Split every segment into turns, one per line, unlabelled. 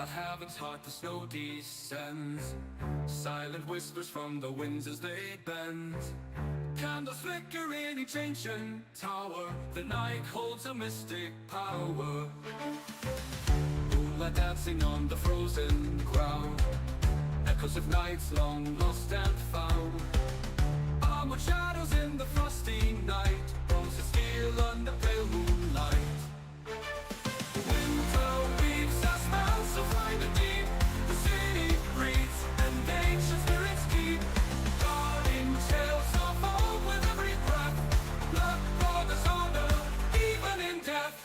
the heavens heart the snow descends. Silent whispers from the winds as they bend. Candles flicker in each ancient tower. The night holds a mystic power. Moonlight dancing on the frozen ground. Echoes of nights long lost and found. Armored shadows in the frosty night. Roses steel under pale moonlight. Winter weaves a spell so fine and deep. The city breathes and ancient spirits keep guarding tales of hope with every breath. Blood, brothers, honor, even in death.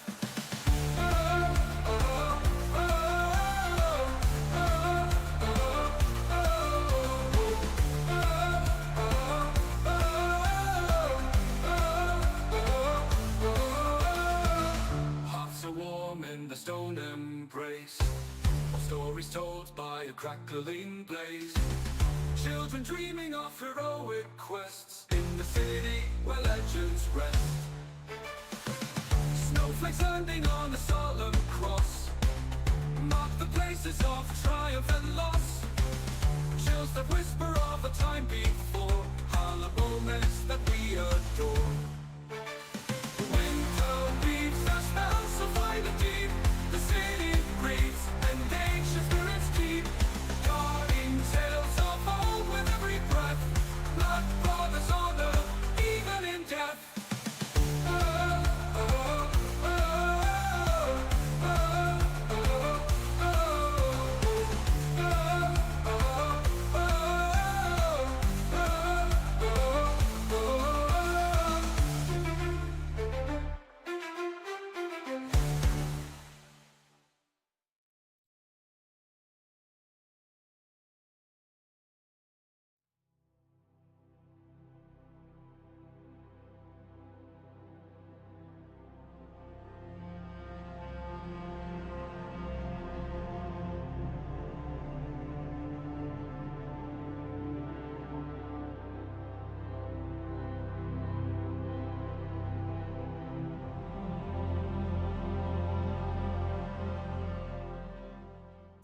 Hearts are warm in the stone embrace. Stories told by a crackling blaze. Children dreaming of heroic quests in the city where legends rest. Snowflakes landing on a solemn cross mark the places of triumph and loss. Chills that whisper of a time before, hollow moments that we adore. Winter weaves a spell so fine and deep. The city breathes and ancient spirits keep guarding tales of hope with every breath. Blood, brothers, honor, even in death.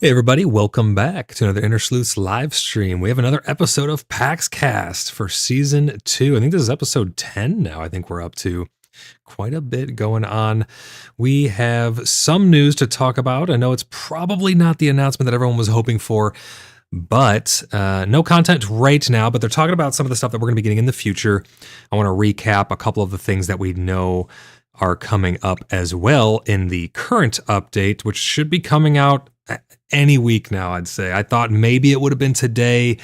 Hey everybody, welcome back to another Inner Sleuths live stream. We have another episode of PaxCast for Season 2. I think this is episode 10 now. I think we're up to quite a bit going on. We have some news to talk about. I know it's probably not the announcement that everyone was hoping for, but no content right now, but they're talking about some of the stuff that we're going to be getting in the future. I want to recap a couple of the things that we know are coming up as well in the current update, which should be coming out any week now, I'd say. I thought maybe it would have been today,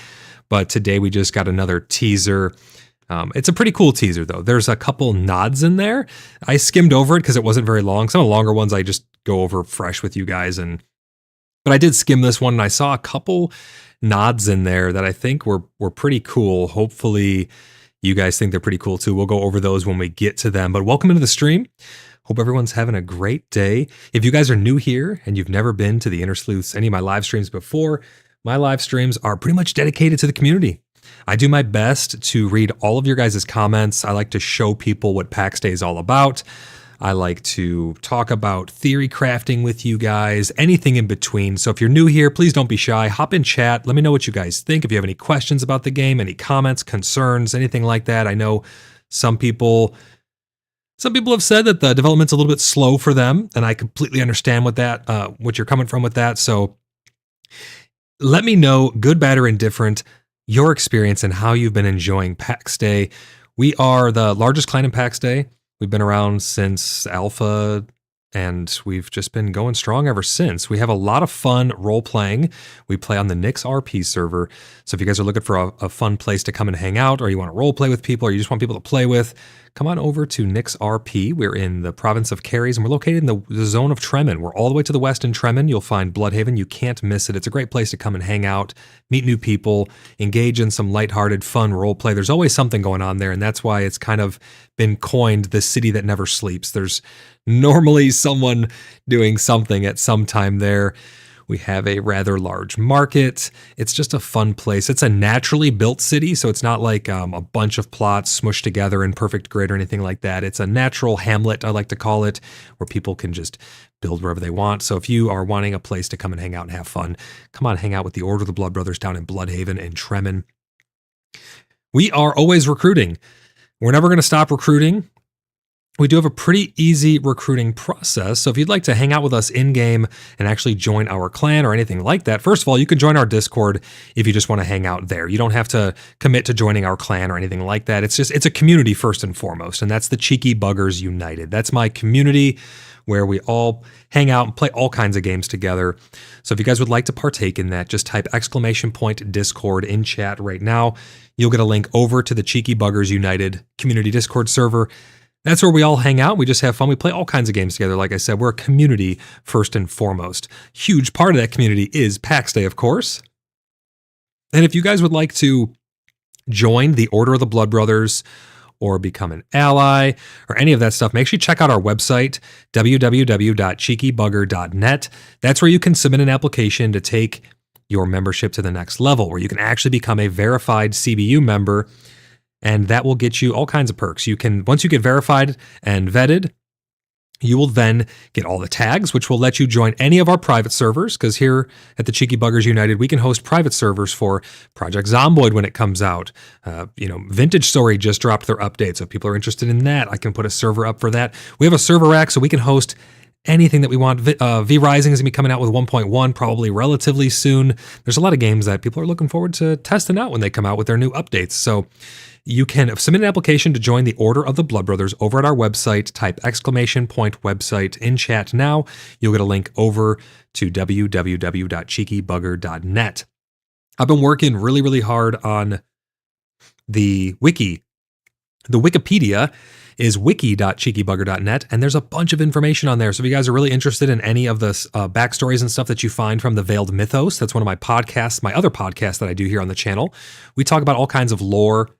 but today we just got another teaser. It's a pretty cool teaser, though. There's a couple nods in there. I skimmed over it because it wasn't very long. Some of the longer ones I just go over fresh with you guys, but I did skim this one, and I saw a couple nods in there that I think were pretty cool. Hopefully, you guys think they're pretty cool too. We'll go over those when we get to them. But welcome into the stream. Hope everyone's having a great day. If you guys are new here and you've never been to the Inner Sleuths, any of my live streams before, my live streams are pretty much dedicated to the community. I do my best to read all of your guys' comments. I like to show people what PAX Day is all about. I like to talk about theory crafting with you guys, anything in between. So if you're new here, please don't be shy. Hop in chat. Let me know what you guys think. If you have any questions about the game, any comments, concerns, anything like that. I know some people have said that the development's a little bit slow for them, and I completely understand what you're coming from with that. So let me know, good, bad, or indifferent, your experience and how you've been enjoying PAX Day. We are the largest clan in PAX Day. We've been around since Alpha, and we've just been going strong ever since. We have a lot of fun role-playing. We play on the Nix RP server, so if you guys are looking for a fun place to come and hang out, or you want to role-play with people, or you just want people to play with, come on over to Nix RP. We're in the province of Caries, and we're located in the zone of Tremen. We're all the way to the west in Tremen. You'll find Bloodhaven. You can't miss it. It's a great place to come and hang out, meet new people, engage in some lighthearted, fun role-play. There's always something going on there, and that's why it's kind of been coined the city that never sleeps. There's normally someone doing something at some time there. We have a rather large market. It's just a fun place. It's a naturally built city, so it's not like a bunch of plots smushed together in perfect grid or anything like that. It's a natural hamlet, I like to call it, where people can just build wherever they want. So if you are wanting a place to come and hang out and have fun, come on, hang out with the Order of the Blood Brothers down in Bloodhaven and Tremin. We are always recruiting. We're never going to stop recruiting. We do have a pretty easy recruiting process. So if you'd like to hang out with us in-game and actually join our clan or anything like that, first of all, you can join our Discord if you just want to hang out there. You don't have to commit to joining our clan or anything like that. It's a community first and foremost, and that's the Cheeky Buggers United. That's my community where we all hang out and play all kinds of games together. So if you guys would like to partake in that, just type !Discord in chat right now. You'll get a link over to the Cheeky Buggers United community Discord server. That's where we all hang out. We just have fun. We play all kinds of games together. Like I said, we're a community first and foremost. Huge part of that community is PAX Day, of course. And if you guys would like to join the Order of the Blood Brothers or become an ally or any of that stuff, make sure you check out our website, www.cheekybugger.net. That's where you can submit an application to take your membership to the next level, where you can actually become a verified CBU member. And that will get you all kinds of perks. You can, once you get verified and vetted, you will then get all the tags, which will let you join any of our private servers, because here at the Cheeky Buggers United, we can host private servers for Project Zomboid when it comes out. Vintage Story just dropped their update, so if people are interested in that, I can put a server up for that. We have a server rack, so we can host anything that we want. V Rising is going to be coming out with 1.1 probably relatively soon. There's a lot of games that people are looking forward to testing out when they come out with their new updates. So you can submit an application to join the Order of the Blood Brothers over at our website. Type !Website in chat now. You'll get a link over to www.cheekybugger.net. I've been working really, really hard on the wiki. The Wikipedia is wiki.cheekybugger.net, and there's a bunch of information on there. So if you guys are really interested in any of the backstories and stuff that you find from the Veiled Mythos, that's one of my podcasts, my other podcasts that I do here on the channel. We talk about all kinds of lore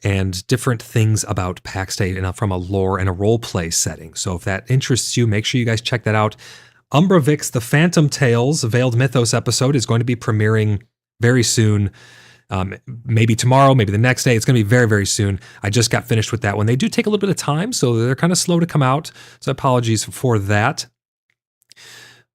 and different things about PAX Day from a lore and a role play setting. So if that interests you, make sure you guys check that out. Umbra Vix, the Phantom Tales Veiled Mythos episode is going to be premiering very soon. Maybe tomorrow, maybe the next day. It's going to be very, very soon. I just got finished with that one. They do take a little bit of time, so they're kind of slow to come out. So apologies for that.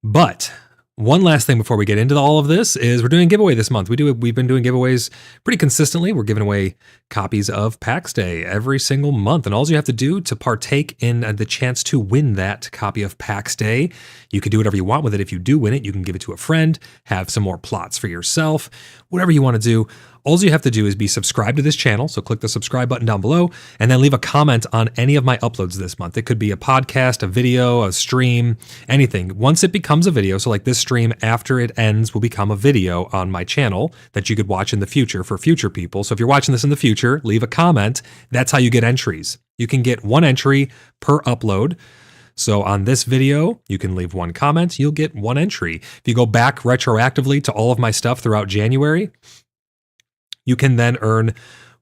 But one last thing before we get into all of this is we're doing a giveaway this month. We've been doing giveaways pretty consistently. We're giving away copies of PAX Day every single month. And all you have to do to partake in the chance to win that copy of PAX Day, you can do whatever you want with it. If you do win it, you can give it to a friend, have some more plots for yourself, whatever you want to do. All you have to do is be subscribed to this channel. So click the subscribe button down below and then leave a comment on any of my uploads this month. It could be a podcast, a video, a stream, anything. Once it becomes a video, so like this stream after it ends will become a video on my channel that you could watch in the future for future people. So if you're watching this in the future, leave a comment. That's how you get entries. You can get one entry per upload. So on this video, you can leave one comment, you'll get one entry. If you go back retroactively to all of my stuff throughout January, you can then earn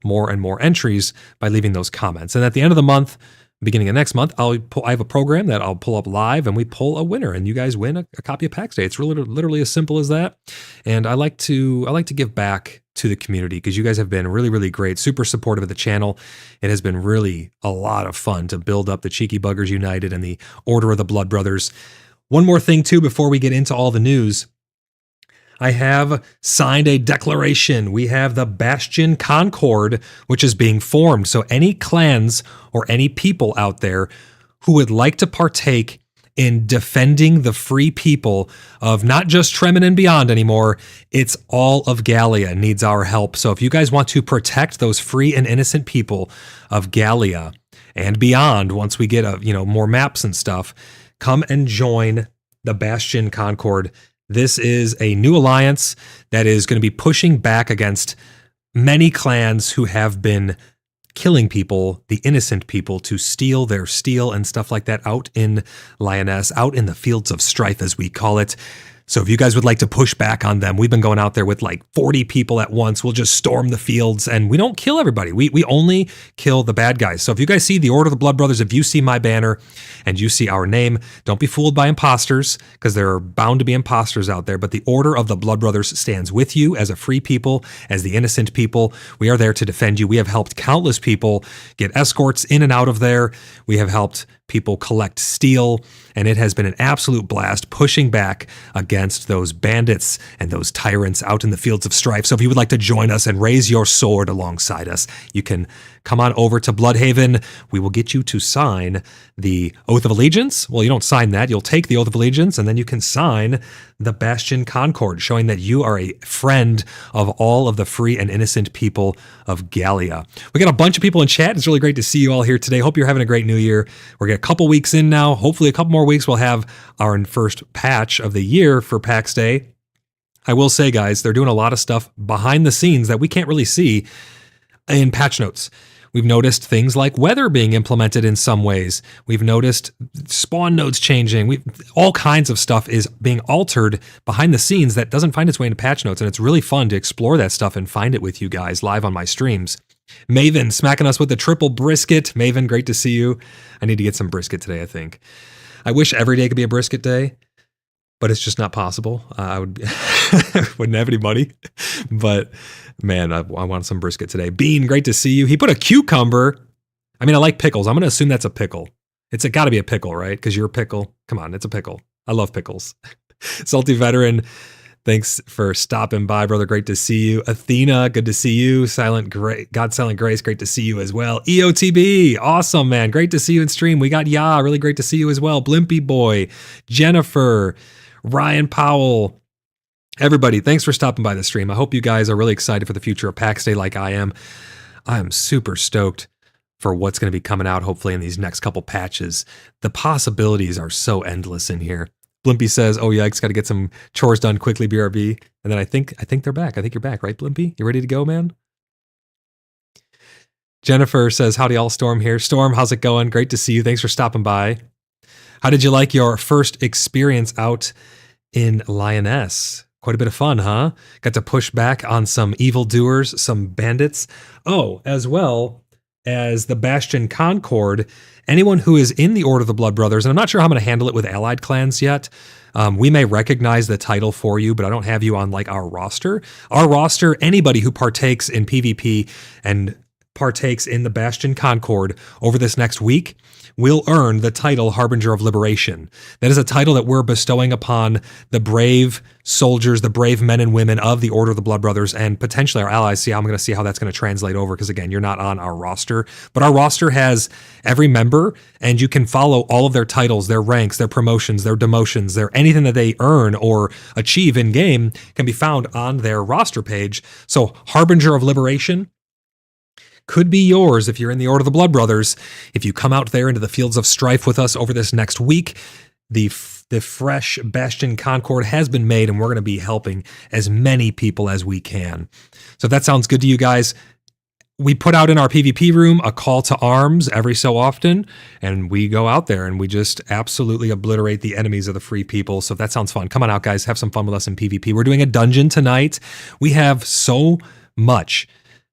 more and more entries by leaving those comments. And at the end of the month, beginning of next month, I have a program that I'll pull up live and we pull a winner and you guys win a copy of PAX Day. It's really literally as simple as that. And I like to give back to the community because you guys have been really, really great, super supportive of the channel. It has been really a lot of fun to build up the Cheeky Buggers United and the Order of the Blood Brothers. One more thing too, before we get into all the news, I have signed a declaration. We have the Bastion Concord, which is being formed. So any clans or any people out there who would like to partake in defending the free people of not just Tremin and beyond anymore, it's all of Gallia needs our help. So if you guys want to protect those free and innocent people of Gallia and beyond, once we get more maps and stuff, come and join the Bastion Concord. This is a new alliance that is going to be pushing back against many clans who have been killing people, the innocent people, to steal their steel and stuff like that out in Lioness, out in the fields of strife, as we call it. So if you guys would like to push back on them, we've been going out there with like 40 people at once. We'll just storm the fields and we don't kill everybody. We only kill the bad guys. So if you guys see the Order of the Blood Brothers, if you see my banner and you see our name, don't be fooled by imposters, because there are bound to be imposters out there. But the Order of the Blood Brothers stands with you as a free people, as the innocent people. We are there to defend you. We have helped countless people get escorts in and out of there. We have helped people collect steel, and it has been an absolute blast pushing back against those bandits and those tyrants out in the fields of strife. So if you would like to join us and raise your sword alongside us, you can come on over to Bloodhaven. We will get you to sign the Oath of Allegiance. Well, you don't sign that. You'll take the Oath of Allegiance, and then you can sign the Bastion Concord, showing that you are a friend of all of the free and innocent people of Gallia. We got a bunch of people in chat. It's really great to see you all here today. Hope you're having a great new year. We're getting a couple weeks in now. Hopefully a couple more weeks we'll have our first patch of the year for PAX Day. I will say, guys, they're doing a lot of stuff behind the scenes that we can't really see in patch notes. We've noticed things like weather being implemented in some ways. We've noticed spawn nodes changing. All kinds of stuff is being altered behind the scenes that doesn't find its way into patch notes, and it's really fun to explore that stuff and find it with you guys live on my streams. Maven smacking us with the triple brisket. Maven, great to see you. I need to get some brisket today, I think. I wish every day could be a brisket day, but it's just not possible. I wouldn't have any money, but man, I want some brisket today. Bean, great to see you. He put a cucumber. I mean, I like pickles. I'm going to assume that's a pickle. It's got to be a pickle, right? Because you're a pickle. Come on, it's a pickle. I love pickles. Salty Veteran, thanks for stopping by, brother. Great to see you. Athena, good to see you. God Silent Grace, great to see you as well. EOTB, awesome, man. Great to see you in stream. We got really great to see you as well. Blimpy Boy, Jennifer, Ryan Powell, everybody, thanks for stopping by the stream. I hope you guys are really excited for the future of PAX Day like I am. I am super stoked for what's going to be coming out, hopefully, in these next couple patches. The possibilities are so endless in here. Blimpy says, oh, yikes, got to get some chores done quickly, BRB. And then I think they're back. I think you're back, right, Blimpy? You ready to go, man? Jennifer says, howdy all, Storm here. Storm, how's it going? Great to see you. Thanks for stopping by. How did you like your first experience out in Lioness? Quite a bit of fun, huh? Got to push back on some evildoers, some bandits. Oh, as well as the Bastion Concord. Anyone who is in the Order of the Blood Brothers, and I'm not sure how I'm going to handle it with allied clans yet. We may recognize the title for you, but I don't have you on like our roster. Our roster, anybody who partakes in PvP and partakes in the Bastion Concord over this next week will earn the title Harbinger of Liberation. That is a title that we're bestowing upon the brave soldiers, the brave men and women of the Order of the Blood Brothers, and potentially our allies. I'm going to see how that's going to translate over, because again, you're not on our roster. But our roster has every member, and you can follow all of their titles, their ranks, their promotions, their demotions, anything that they earn or achieve in game can be found on their roster page. So Harbinger of Liberation could be yours if you're in the Order of the Blood Brothers. If you come out there into the fields of strife with us over this next week, the fresh Bastion Concord has been made, and we're going to be helping as many people as we can. So if that sounds good to you guys, we put out in our PvP room a call to arms every so often, and we go out there and we just absolutely obliterate the enemies of the free people. So if that sounds fun, come on out, guys. Have some fun with us in PvP. We're doing a dungeon tonight. We have so much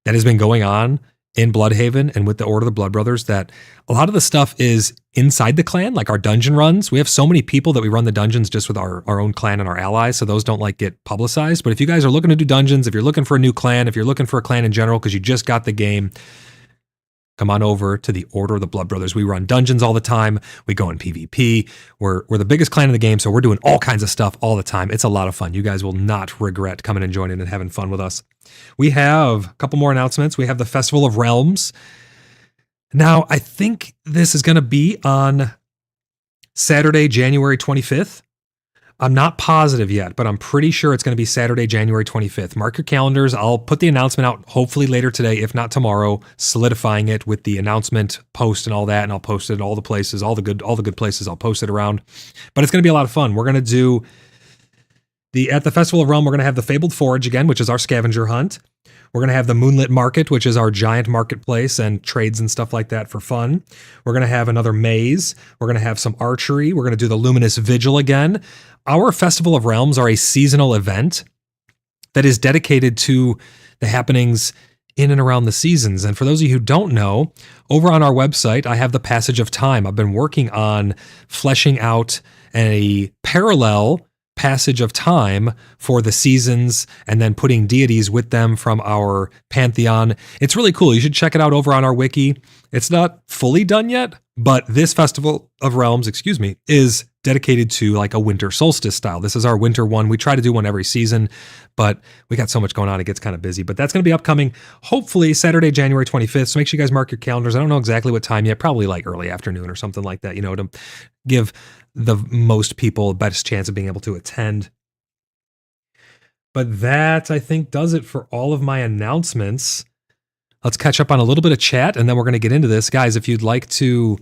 that has been going on in Bloodhaven and with the Order of the Blood Brothers that a lot of the stuff is inside the clan, like our dungeon runs. We have so many people that we run the dungeons just with our own clan and our allies, so those don't like get publicized. But if you guys are looking to do dungeons, if you're looking for a new clan, if you're looking for a clan in general because you just got the game, come on over to the Order of the Blood Brothers. We run dungeons all the time. We go in PvP. We're the biggest clan in the game, so we're doing all kinds of stuff all the time. It's a lot of fun. You guys will not regret coming and joining and having fun with us. We have a couple more announcements. We have the Festival of Realms. Now, I think this is going to be on Saturday, January 25th. I'm not positive yet, but I'm pretty sure it's going to be Saturday, January 25th. Mark your calendars. I'll put the announcement out hopefully later today, if not tomorrow, solidifying it with the announcement post and all that, and I'll post it at all the places, all the good places. I'll post it around. But it's going to be a lot of fun. We're going to do at the Festival of Realm, we're going to have the Fabled Forge again, which is our scavenger hunt. We're going to have the Moonlit Market, which is our giant marketplace and trades and stuff like that for fun. We're going to have another maze. We're going to have some archery. We're going to do the Luminous Vigil again. Our Festival of Realms are a seasonal event that is dedicated to the happenings in and around the seasons. And for those of you who don't know, over on our website, I have the Passage of Time. I've been working on fleshing out a parallel passage of time for the seasons and then putting deities with them from our pantheon. It's really cool. You should check it out over on our wiki. It's not fully done yet, but this Festival of Realms, is dedicated to like a winter solstice style. This is our winter one. We try to do one every season, but we got so much going on, it gets kind of busy. But that's going to be upcoming, hopefully Saturday, January 25th. So make sure you guys mark your calendars. I don't know exactly what time yet, probably like early afternoon or something like that, to give the most people the best chance of being able to attend. But that, I think, does it for all of my announcements. Let's catch up on a little bit of chat, and then we're going to get into this. Guys, if you'd like to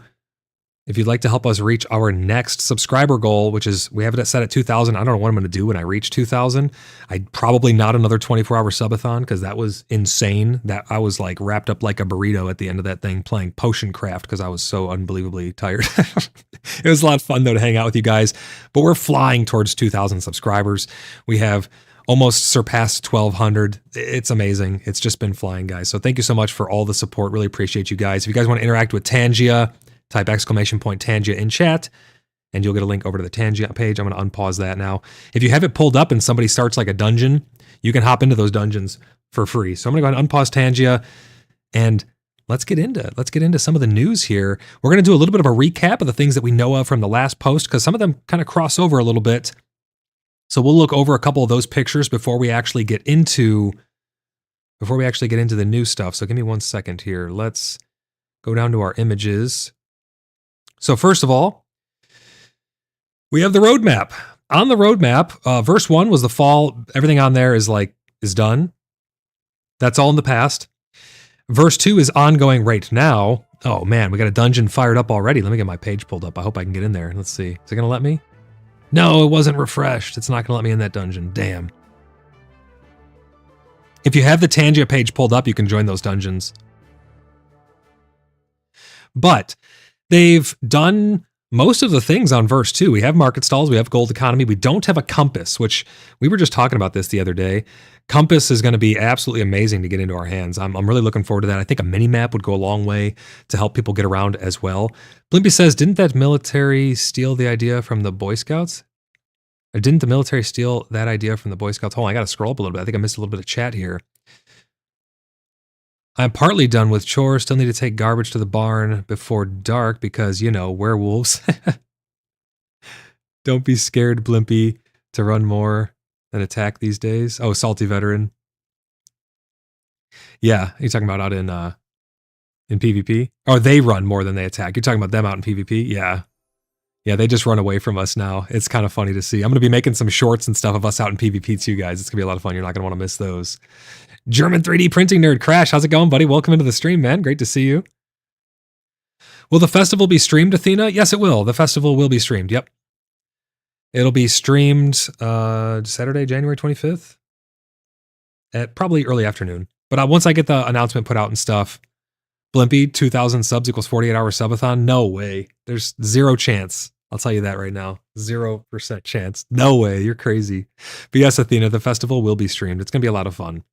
help us reach our next subscriber goal, which is, we have it set at 2,000. I don't know what I'm going to do when I reach 2,000. I'd probably not another 24-hour subathon, because that was insane. That I was like wrapped up like a burrito at the end of that thing playing Potion Craft because I was so unbelievably tired. It was a lot of fun though to hang out with you guys, but we're flying towards 2,000 subscribers. We have almost surpassed 1,200. It's amazing. It's just been flying, guys. So thank you so much for all the support. Really appreciate you guys. If you guys want to interact with Tangia, type ! Tangia in chat, and you'll get a link over to the Tangia page. I'm going to unpause that now. If you have it pulled up and somebody starts like a dungeon, you can hop into those dungeons for free. So I'm going to go ahead and unpause Tangia, and let's get into some of the news here. We're going to do a little bit of a recap of the things that we know of from the last post, because some of them kind of cross over a little bit. So we'll look over a couple of those pictures before we actually get into the new stuff. So give me 1 second here. Let's go down to our images. So first of all, we have the roadmap. On the roadmap, verse 1 was the fall. Everything on there is done. That's all in the past. Verse 2 is ongoing right now. Oh man, we got a dungeon fired up already. Let me get my page pulled up. I hope I can get in there. Let's see. Is it going to let me? No, it wasn't refreshed. It's not going to let me in that dungeon. Damn. If you have the Tangia page pulled up, you can join those dungeons. But they've done most of the things on verse 2. We have market stalls. We have gold economy. We don't have a compass, which we were just talking about this the other day. Compass is going to be absolutely amazing to get into our hands. I'm really looking forward to that. I think a mini map would go a long way to help people get around as well. Blimpy says, didn't that military steal the idea from the Boy Scouts? Or didn't the military steal that idea from the Boy Scouts? Hold on, I got to scroll up a little bit. I think I missed a little bit of chat here. I'm partly done with chores. Still need to take garbage to the barn before dark because, werewolves. Don't be scared, Blimpy, to run more than attack these days. Oh, Salty Veteran. Yeah, you're talking about out in PvP? Oh, they run more than they attack. You're talking about them out in PvP? Yeah. Yeah, they just run away from us now. It's kind of funny to see. I'm going to be making some shorts and stuff of us out in PvP too, guys. It's going to be a lot of fun. You're not going to want to miss those. German 3D printing nerd Crash, how's it going, buddy? Welcome into the stream, man. Great to see you. Will the festival be streamed, Athena? Yes, it will. The festival will be streamed. Yep. It'll be streamed Saturday, January 25th at probably early afternoon. But once I get the announcement put out and stuff, Blimpy, 2,000 subs equals 48-hour subathon? No way. There's zero chance. I'll tell you that right now. 0% chance. No way. You're crazy. But yes, Athena, the festival will be streamed. It's going to be a lot of fun.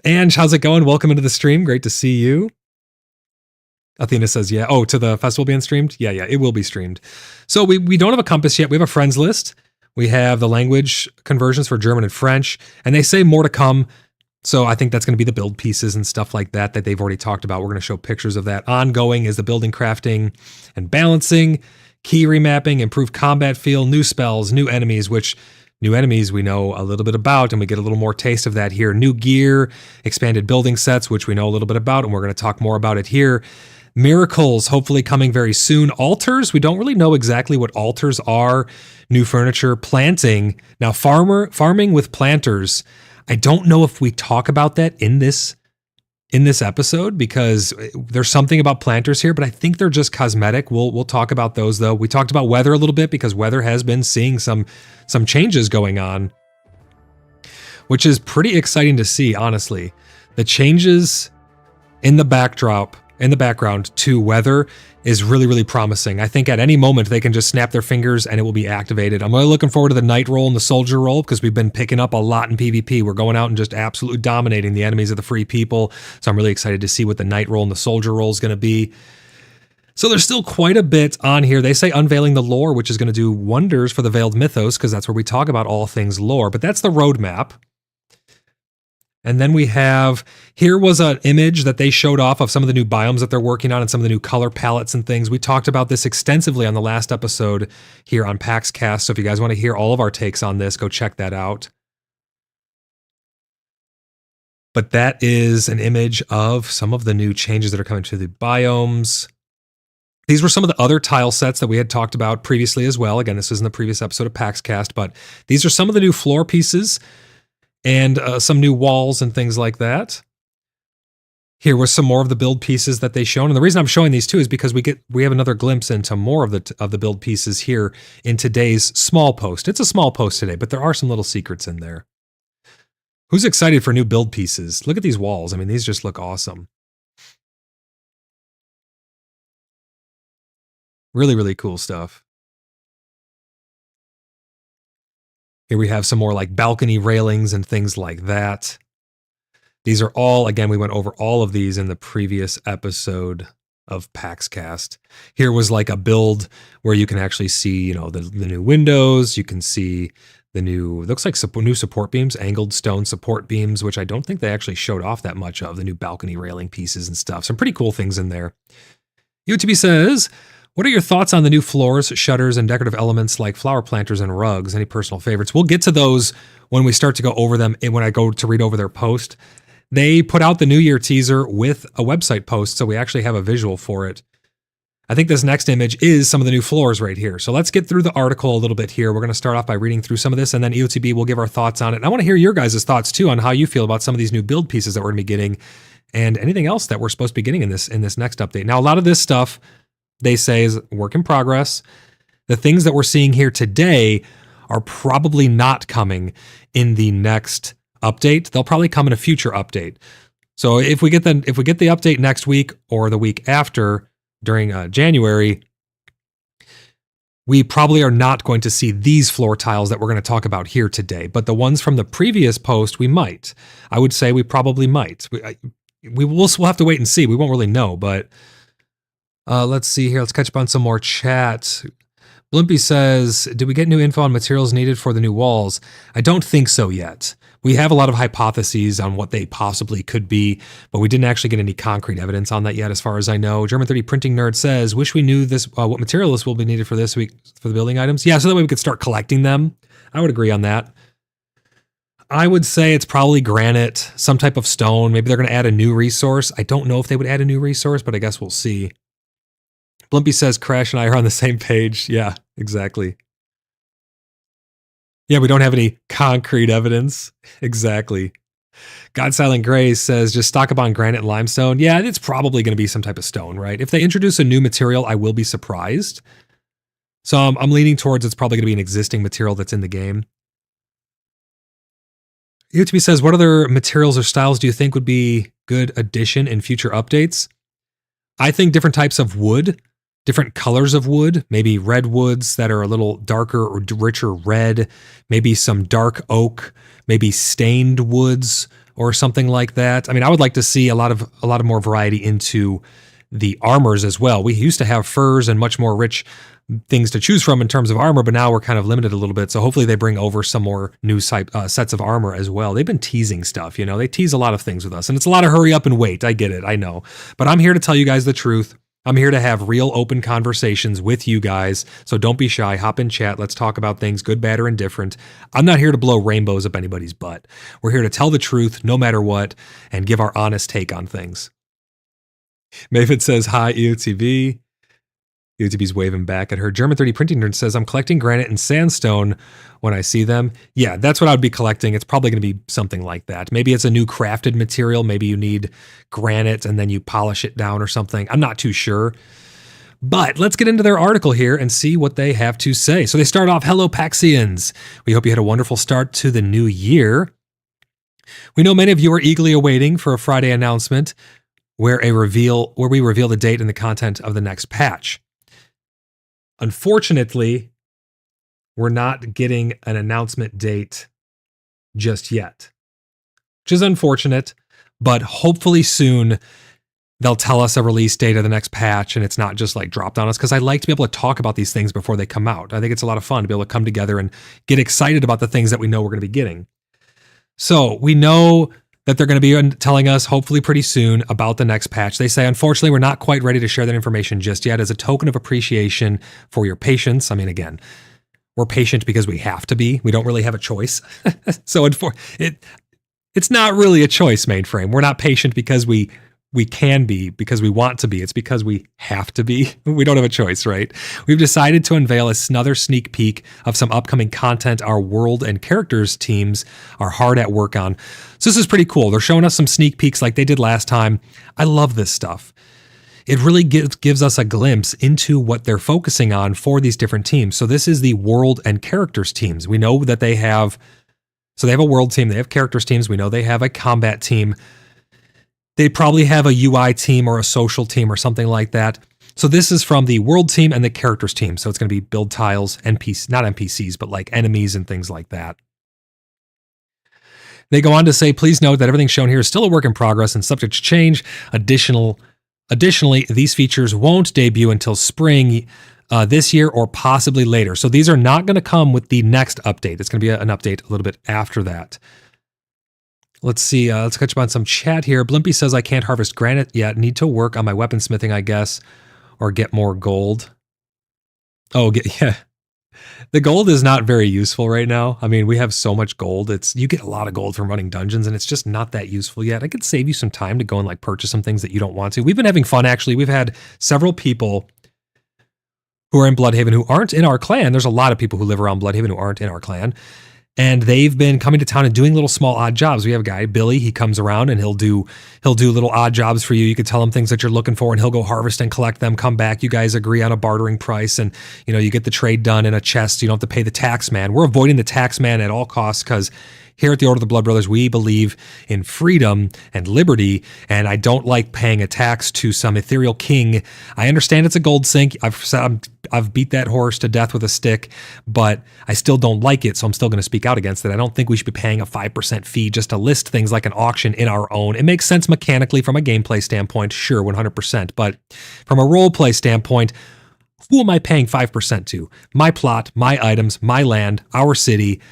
Ange, how's it going? Welcome into the stream. Great to see you. Athena says, yeah. Oh, to the festival being streamed? Yeah, it will be streamed. So we don't have a compass yet. We have a friends list. We have the language conversions for German and French, and they say more to come. So I think that's going to be the build pieces and stuff like that they've already talked about. We're going to show pictures of that. Ongoing is the building, crafting, and balancing, key remapping, improved combat feel, new spells, new enemies, which new enemies we know a little bit about, and we get a little more taste of that here. New gear, expanded building sets, which we know a little bit about, and we're going to talk more about it here. Miracles, hopefully coming very soon. Altars, we don't really know exactly what altars are. New furniture, planting. Now, farming with planters. I don't know if we talk about that in this episode because there's something about planters here, but I think they're just cosmetic. We'll talk about those though. We talked about weather a little bit because weather has been seeing some changes going on. which is pretty exciting to see, honestly. The changes in the background to weather is really, really promising. I think at any moment they can just snap their fingers and it will be activated. I'm really looking forward to the night roll and the soldier roll because we've been picking up a lot in PvP. We're going out and just absolutely dominating the enemies of the free people. So I'm really excited to see what the night roll and the soldier roll is going to be. So there's still quite a bit on here. They say unveiling the lore, which is going to do wonders for the Veiled Mythos because that's where we talk about all things lore. But that's the roadmap. And then we have, here was an image that they showed off of some of the new biomes that they're working on and some of the new color palettes and things. We talked about this extensively on the last episode here on PaxCast. So if you guys want to hear all of our takes on this, go check that out. But that is an image of some of the new changes that are coming to the biomes. These were some of the other tile sets that we had talked about previously as well. Again, this is in the previous episode of PaxCast, but these are some of the new floor pieces and some new walls and things like that. Here was some more of the build pieces that they shown. And the reason I'm showing these too is because we have another glimpse into more of the build pieces here in today's small post. It's a small post today, but there are some little secrets in there. Who's excited for new build pieces? Look at these walls. I mean, these just look awesome. Really, really cool stuff. Here we have some more like balcony railings and things like that. These are all, again, we went over all of these in the previous episode of PaxCast. Here was like a build where you can actually see, you know, the new windows. You can see the new, looks like new support beams, angled stone support beams, which I don't think they actually showed off that much of, the new balcony railing pieces and stuff. Some pretty cool things in there. UTB says, what are your thoughts on the new floors, shutters, and decorative elements like flower planters and rugs? Any personal favorites? We'll get to those when we start to go over them and when I go to read over their post. They put out the New Year teaser with a website post, so we actually have a visual for it. I think this next image is some of the new floors right here. So let's get through the article a little bit here. We're going to start off by reading through some of this, and then EOTB will give our thoughts on it. And I want to hear your guys' thoughts too on how you feel about some of these new build pieces that we're going to be getting and anything else that we're supposed to be getting in this next update. Now, a lot of this stuff they say is work in progress. The things that we're seeing here today are probably not coming in the next update. They'll probably come in a future update. So if we get the update next week or the week after during January, we probably are not going to see these floor tiles that we're going to talk about here today. But the ones from the previous post, we might. I would say we probably might. We'll have to wait and see. We won't really know, but let's see here. Let's catch up on some more chat. Blimpy says, did we get new info on materials needed for the new walls? I don't think so yet. We have a lot of hypotheses on what they possibly could be, but we didn't actually get any concrete evidence on that yet, as far as I know. German 30 Printing Nerd says, wish we knew this what material this will be needed for this week for the building items. Yeah, so that way we could start collecting them. I would agree on that. I would say it's probably granite, some type of stone. Maybe they're going to add a new resource. I don't know if they would add a new resource, but I guess we'll see. Blimpy says Crash and I are on the same page. Yeah, exactly. Yeah, we don't have any concrete evidence. Exactly. God Silent Gray says just stock up on granite and limestone. Yeah, it's probably going to be some type of stone, right? If they introduce a new material, I will be surprised. So I'm leaning towards it's probably going to be an existing material that's in the game. YouTube says, what other materials or styles do you think would be good addition in future updates? I think different types of wood. Different colors of wood, maybe redwoods that are a little darker or richer red, maybe some dark oak, maybe stained woods or something like that. I mean, I would like to see a lot of more variety into the armors as well. We used to have furs and much more rich things to choose from in terms of armor, but now we're kind of limited a little bit. So hopefully they bring over some more new sets of armor as well. They've been teasing stuff, you know, they tease a lot of things with us, and it's a lot of hurry up and wait. I get it, I know, but I'm here to tell you guys the truth. I'm here to have real open conversations with you guys, so don't be shy. Hop in chat. Let's talk about things, good, bad, or indifferent. I'm not here to blow rainbows up anybody's butt. We're here to tell the truth no matter what and give our honest take on things. Maven says, hi, EOTV. EOTV's waving back at her. German 30 Printing Nerd says, I'm collecting granite and sandstone when I see them. Yeah, that's what I would be collecting. It's probably going to be something like that. Maybe it's a new crafted material. Maybe you need granite and then you polish it down or something. I'm not too sure. But let's get into their article here and see what they have to say. So they start off, hello, Paxians. We hope you had a wonderful start to the new year. We know many of you are eagerly awaiting for a Friday announcement where we reveal the date and the content of the next patch. Unfortunately, we're not getting an announcement date just yet, which is unfortunate, but hopefully soon they'll tell us a release date of the next patch and it's not just like dropped on us, because I like to be able to talk about these things before they come out. I think it's a lot of fun to be able to come together and get excited about the things that we know we're going to be getting. So we know that they're going to be telling us hopefully pretty soon about the next patch. They say, unfortunately, we're not quite ready to share that information just yet as a token of appreciation for your patience. I mean, again, we're patient because we have to be. We don't really have a choice. So it's not really a choice, Mainframe. We're not patient because we can be, because we want to be. It's because we have to be. We don't have a choice, right? We've decided to unveil another sneak peek of some upcoming content our world and characters teams are hard at work on. So this is pretty cool. They're showing us some sneak peeks like they did last time. I love this stuff. It really gives us a glimpse into what they're focusing on for these different teams. So this is the world and characters teams. We know that they have a world team, they have characters teams. We know they have a combat team. They probably have a UI team or a social team or something like that. So this is from the world team and the characters team. So it's going to be build tiles, not NPCs, but like enemies and things like that. They go on to say, please note that everything shown here is still a work in progress and subject to change. Additionally, these features won't debut until spring this year or possibly later. So these are not going to come with the next update. It's going to be an update a little bit after that. Let's see. Let's catch up on some chat here. Blimpy says, I can't harvest granite yet. Need to work on my weaponsmithing, I guess, or get more gold. Oh, yeah. The gold is not very useful right now. I mean, we have so much gold. You get a lot of gold from running dungeons, and it's just not that useful yet. I could save you some time to go and like purchase some things that you don't want to. We've been having fun, actually. We've had several people who are in Bloodhaven who aren't in our clan. There's a lot of people who live around Bloodhaven who aren't in our clan. And they've been coming to town and doing little small odd jobs. We have a guy, Billy, he comes around and he'll do little odd jobs for you. You could tell him things that you're looking for and he'll go harvest and collect them, come back. You guys agree on a bartering price and you get the trade done in a chest. You don't have to pay the tax man. We're avoiding the tax man at all costs because here at the Order of the Blood Brothers, we believe in freedom and liberty, and I don't like paying a tax to some ethereal king. I understand it's a gold sink. I've beat that horse to death with a stick, but I still don't like it, so I'm still going to speak out against it. I don't think we should be paying a 5% fee just to list things like an auction in our own. It makes sense mechanically from a gameplay standpoint, sure, 100%, but from a roleplay standpoint, who am I paying 5% to? My plot, my items, my land, our city.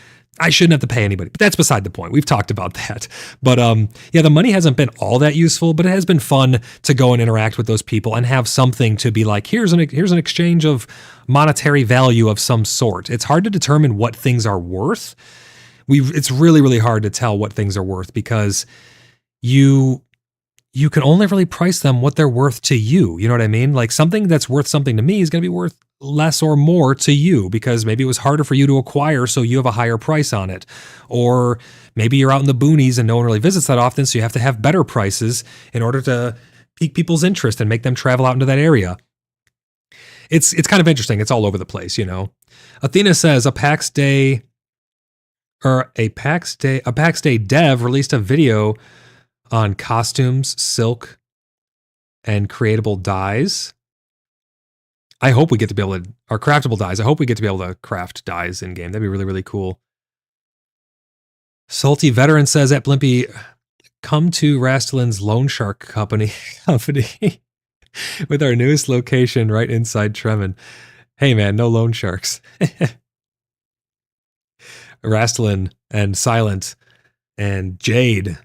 I shouldn't have to pay anybody, but that's beside the point. We've talked about that. But the money hasn't been all that useful, but it has been fun to go and interact with those people and have something to be like, here's an exchange of monetary value of some sort. It's hard to determine what things are worth. It's really, really hard to tell what things are worth because you can only really price them what they're worth to you. You know what I mean? Like something that's worth something to me is going to be worth less or more to you because maybe it was harder for you to acquire, so you have a higher price on it. Or maybe you're out in the boonies and no one really visits that often, so you have to have better prices in order to pique people's interest and make them travel out into that area. It's kind of interesting. It's all over the place, Athena says a PAX Day dev released a video on costumes, silk, and creatable dyes. I hope we get to be able to, or craftable dyes. I hope we get to be able to craft dyes in game. That'd be really, really cool. Salty Veteran says at Blimpy, come to Rastelin's Loan Shark company with our newest location right inside Tremon. Hey man, no loan sharks. Rastelin and Silent and Jade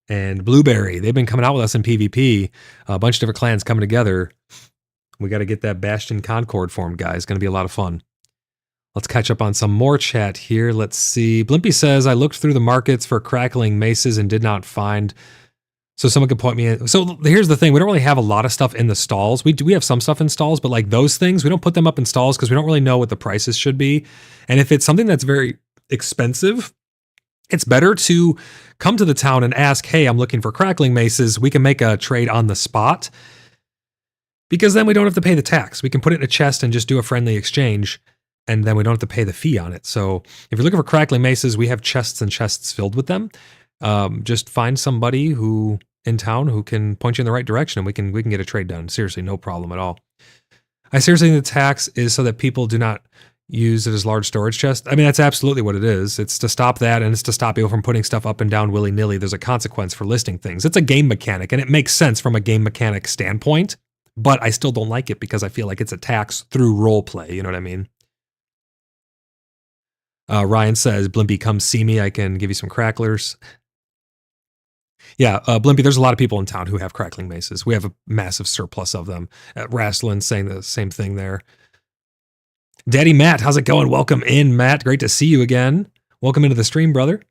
and Blueberry, they've been coming out with us in PvP. A bunch of different clans coming together. We got to get that Bastion Concord formed, guys. It's going to be a lot of fun. Let's catch up on some more chat here. Let's see. Blimpy says, I looked through the markets for crackling maces and did not find. So someone could point me in. So here's the thing. We don't really have a lot of stuff in the stalls. We have some stuff in stalls, but like those things, we don't put them up in stalls because we don't really know what the prices should be. And if it's something that's very expensive, it's better to come to the town and ask, hey, I'm looking for crackling maces. We can make a trade on the spot. Because then we don't have to pay the tax. We can put it in a chest and just do a friendly exchange, and then we don't have to pay the fee on it. So if you're looking for crackling maces, we have chests and chests filled with them. Just find somebody who in town who can point you in the right direction, and we can get a trade done. Seriously, no problem at all. I seriously think the tax is so that people do not use it as large storage chests. I mean, that's absolutely what it is. It's to stop that, and it's to stop people from putting stuff up and down willy-nilly. There's a consequence for listing things. It's a game mechanic, and it makes sense from a game mechanic standpoint, but I still don't like it because I feel like it's a tax through role play. You know what I mean? Ryan says, Blimpy, come see me. I can give you some cracklers. Yeah, Blimpy, there's a lot of people in town who have crackling maces. We have a massive surplus of them. Rastlin saying the same thing there. Daddy Matt, how's it going? Welcome in, Matt. Great to see you again. Welcome into the stream, brother.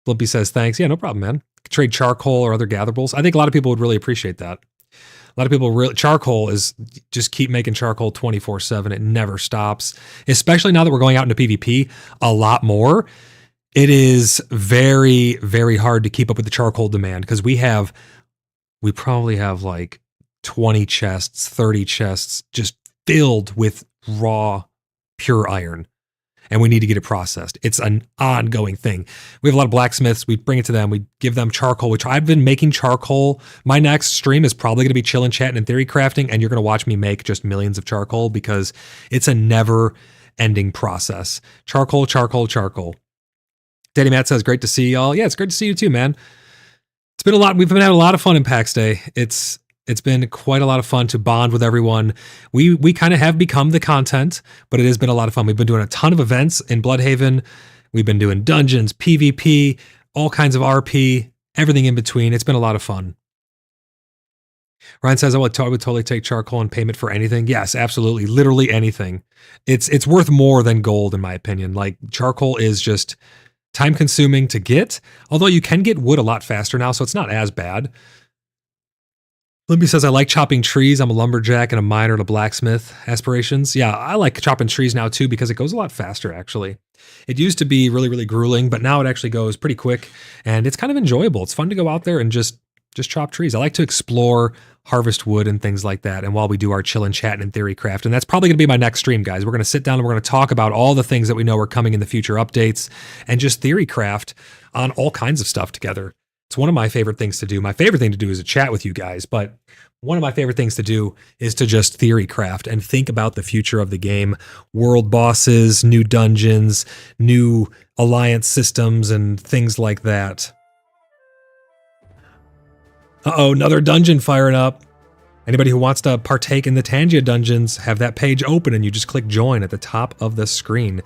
Blimpy says, thanks. Yeah, no problem, man. Trade charcoal or other gatherables. I think a lot of people would really appreciate that. A lot of people really, charcoal is just keep making charcoal 24/7. It never stops, especially now that we're going out into PvP a lot more. It is very, very hard to keep up with the charcoal demand because we probably have like 20 chests, 30 chests just filled with raw, pure iron. And we need to get it processed. It's an ongoing thing. We have a lot of blacksmiths. We bring it to them. We give them charcoal, which I've been making charcoal. My next stream is probably going to be chilling, chatting, and theory crafting. And you're going to watch me make just millions of charcoal because it's a never ending process. Charcoal, charcoal, charcoal. Daddy Matt says, great to see y'all. Yeah, it's great to see you too, man. It's been a lot. We've been having a lot of fun in PAX Day. It's been quite a lot of fun to bond with everyone. We kind of have become the content, but it has been a lot of fun. We've been doing a ton of events in Bloodhaven. We've been doing dungeons, PvP, all kinds of RP, everything in between. It's been a lot of fun. Ryan says, I would totally take charcoal and payment for anything. Yes, absolutely. Literally anything. It's worth more than gold, in my opinion. Like, charcoal is just time consuming to get, although you can get wood a lot faster now, so it's not as bad. Limpy says, I like chopping trees. I'm a lumberjack and a miner and a blacksmith. Aspirations. Yeah, I like chopping trees now too because it goes a lot faster, actually. It used to be really, really grueling, but now it actually goes pretty quick and it's kind of enjoyable. It's fun to go out there and just chop trees. I like to explore, harvest wood and things like that. And while we do our chill and chat and theory craft, and that's probably going to be my next stream, guys. We're going to sit down and we're going to talk about all the things that we know are coming in the future updates and just theory craft on all kinds of stuff together. It's one of my favorite things to do. My favorite thing to do is to chat with you guys, but one of my favorite things to do is to just theory craft and think about the future of the game, world bosses, new dungeons, new alliance systems, and things like that. Uh-oh, another dungeon firing up. Anybody who wants to partake in the Tangia dungeons, have that page open and you just click join at the top of the screen.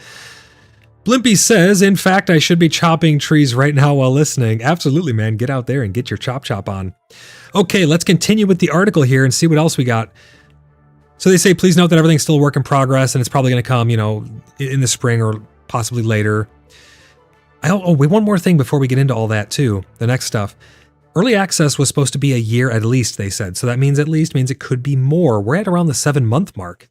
Blimpy says, in fact, I should be chopping trees right now while listening. Absolutely, man. Get out there and get your chop on. Okay, let's continue with the article here and see what else we got. So they say, please note that everything's still a work in progress and it's probably going to come, in the spring or possibly later. Wait, one more thing before we get into all that too. The next stuff. Early access was supposed to be a year at least, they said. So that means at least means it could be more. We're at around the 7-month mark.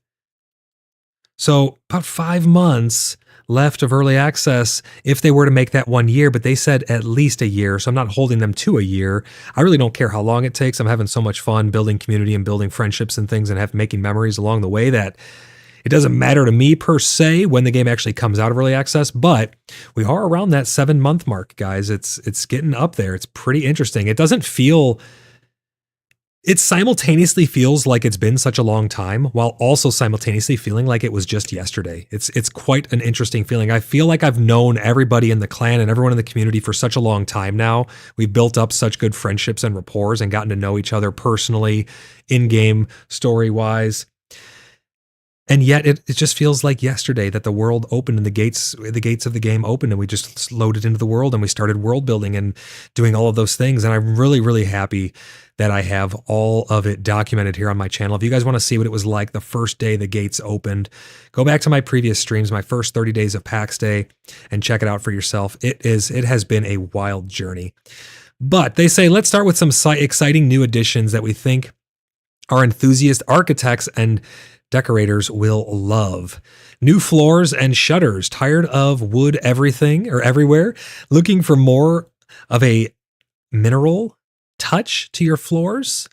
So about 5 months left of early access if they were to make that 1 year, but they said at least a year, so I'm not holding them to a year. I really don't care how long it takes. I'm having so much fun building community and building friendships and things and making memories along the way that it doesn't matter to me per se when the game actually comes out of early access, but we are around that 7-month mark, guys. It's getting up there. It's pretty interesting. It simultaneously feels like it's been such a long time while also simultaneously feeling like it was just yesterday. It's quite an interesting feeling. I feel like I've known everybody in the clan and everyone in the community for such a long time now. We've built up such good friendships and rapports and gotten to know each other personally, in-game, story-wise. And yet it just feels like yesterday that the world opened and the gates of the game opened and we just loaded into the world and we started world building and doing all of those things. And I'm really, really happy that I have all of it documented here on my channel. If you guys want to see what it was like the first day the gates opened, go back to my previous streams, my first 30 days of PAX Day, and check it out for yourself. It has been a wild journey. But they say, let's start with some exciting new additions that we think our enthusiast architects and decorators will love. New floors and shutters. Tired of wood everything or everywhere? Looking for more of a mineral touch to your floors?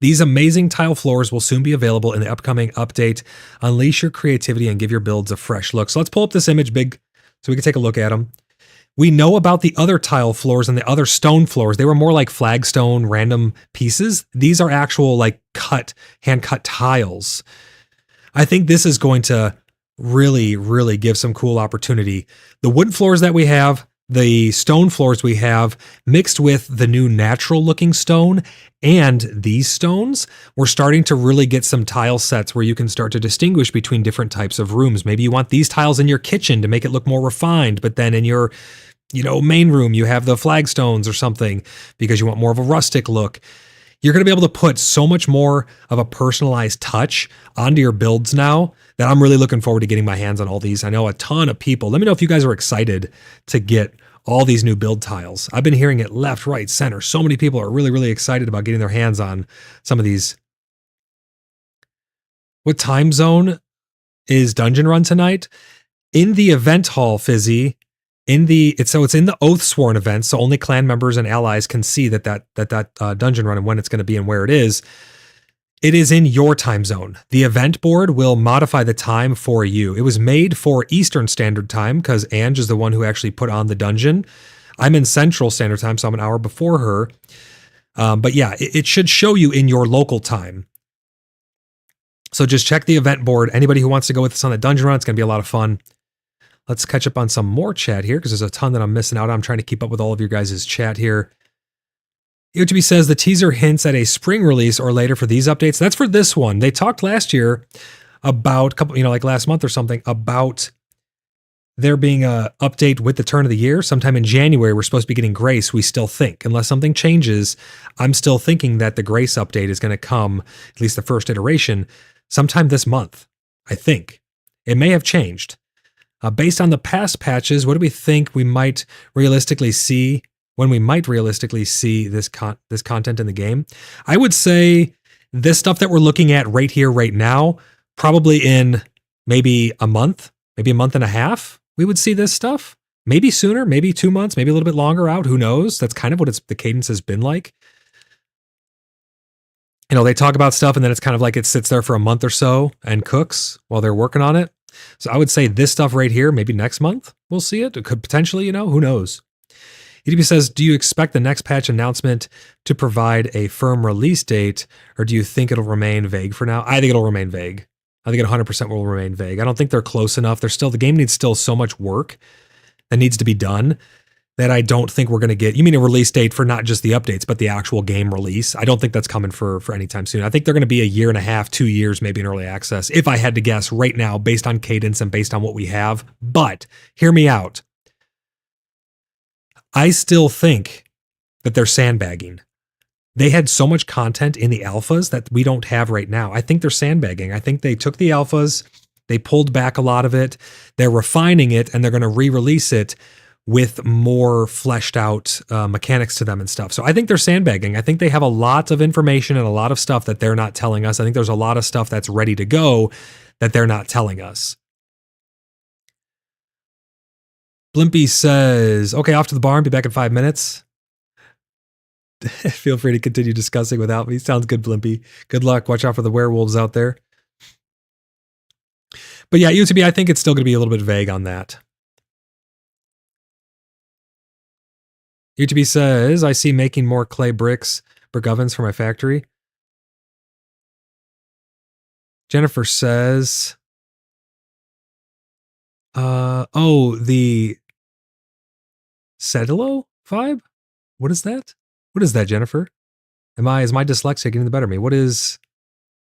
These amazing tile floors will soon be available in the upcoming update. Unleash your creativity and give your builds a fresh look. So let's pull up this image big so we can take a look at them. We know about the other tile floors and the other stone floors. They were more like flagstone random pieces. These are actual like hand cut tiles. I think this is going to really, really give some cool opportunity. The wooden floors that we have, the stone floors we have, mixed with the new natural looking stone and these stones, we're starting to really get some tile sets where you can start to distinguish between different types of rooms. Maybe you want these tiles in your kitchen to make it look more refined, but then in your main room, you have the flagstones or something because you want more of a rustic look. You're going to be able to put so much more of a personalized touch onto your builds now that I'm really looking forward to getting my hands on all these. I know a ton of people. Let me know if you guys are excited to get all these new build tiles. I've been hearing it left, right, center. So many people are really, really excited about getting their hands on some of these. What time zone is Dungeon Run tonight? In the event hall, Fizzy. It's in the Oathsworn event, so only clan members and allies can see that dungeon run and when it's going to be and where it is. It is in your time zone. The event board will modify the time for you. It was made for Eastern Standard Time because Ange is the one who actually put on the dungeon. I'm in Central Standard Time, so I'm an hour before her. But yeah, it should show you in your local time. So just check the event board. Anybody who wants to go with us on the dungeon run, it's going to be a lot of fun. Let's catch up on some more chat here because there's a ton that I'm missing out on. I'm trying to keep up with all of your guys' chat here. UTB says the teaser hints at a spring release or later for these updates. That's for this one. They talked last year about like last month or something, about there being a update with the turn of the year. Sometime in January, we're supposed to be getting Grace, we still think. Unless something changes, I'm still thinking that the Grace update is going to come, at least the first iteration, sometime this month, I think. It may have changed. Based on the past patches, what do we think we might realistically see when we might realistically see this content in the game? I would say this stuff that we're looking at right here, right now, probably in maybe a month and a half, we would see this stuff. Maybe sooner, maybe 2 months, maybe a little bit longer out. Who knows? That's kind of what the cadence has been like. They talk about stuff and then it's kind of like it sits there for a month or so and cooks while they're working on it. So I would say this stuff right here, maybe next month, we'll see it. It could potentially, who knows? EDB says, do you expect the next patch announcement to provide a firm release date, or do you think it'll remain vague for now? I think it'll remain vague. I think it 100% will remain vague. I don't think they're close enough. The game needs still so much work that needs to be done that I don't think we're going to get. You mean a release date for not just the updates, but the actual game release? I don't think that's coming for any time soon. I think they're going to be a year and a half, 2 years, maybe in early access, if I had to guess right now, based on cadence and based on what we have. But hear me out. I still think that they're sandbagging. They had so much content in the alphas that we don't have right now. I think they're sandbagging. I think they took the alphas, they pulled back a lot of it, they're refining it, and they're going to re-release it with more fleshed out mechanics to them and stuff. So I think they're sandbagging. I think they have a lot of information and a lot of stuff that they're not telling us. I think there's a lot of stuff that's ready to go that they're not telling us. Blimpy says, okay, off to the barn, be back in 5 minutes. Feel free to continue discussing without me. Sounds good, Blimpy. Good luck. Watch out for the werewolves out there. But yeah, UTB, I think it's still going to be a little bit vague on that. UTB says, I see making more clay brick ovens for my factory. Jennifer says, the Sedilo vibe? What is that? What is that, Jennifer? Is my dyslexia getting the better of me? What is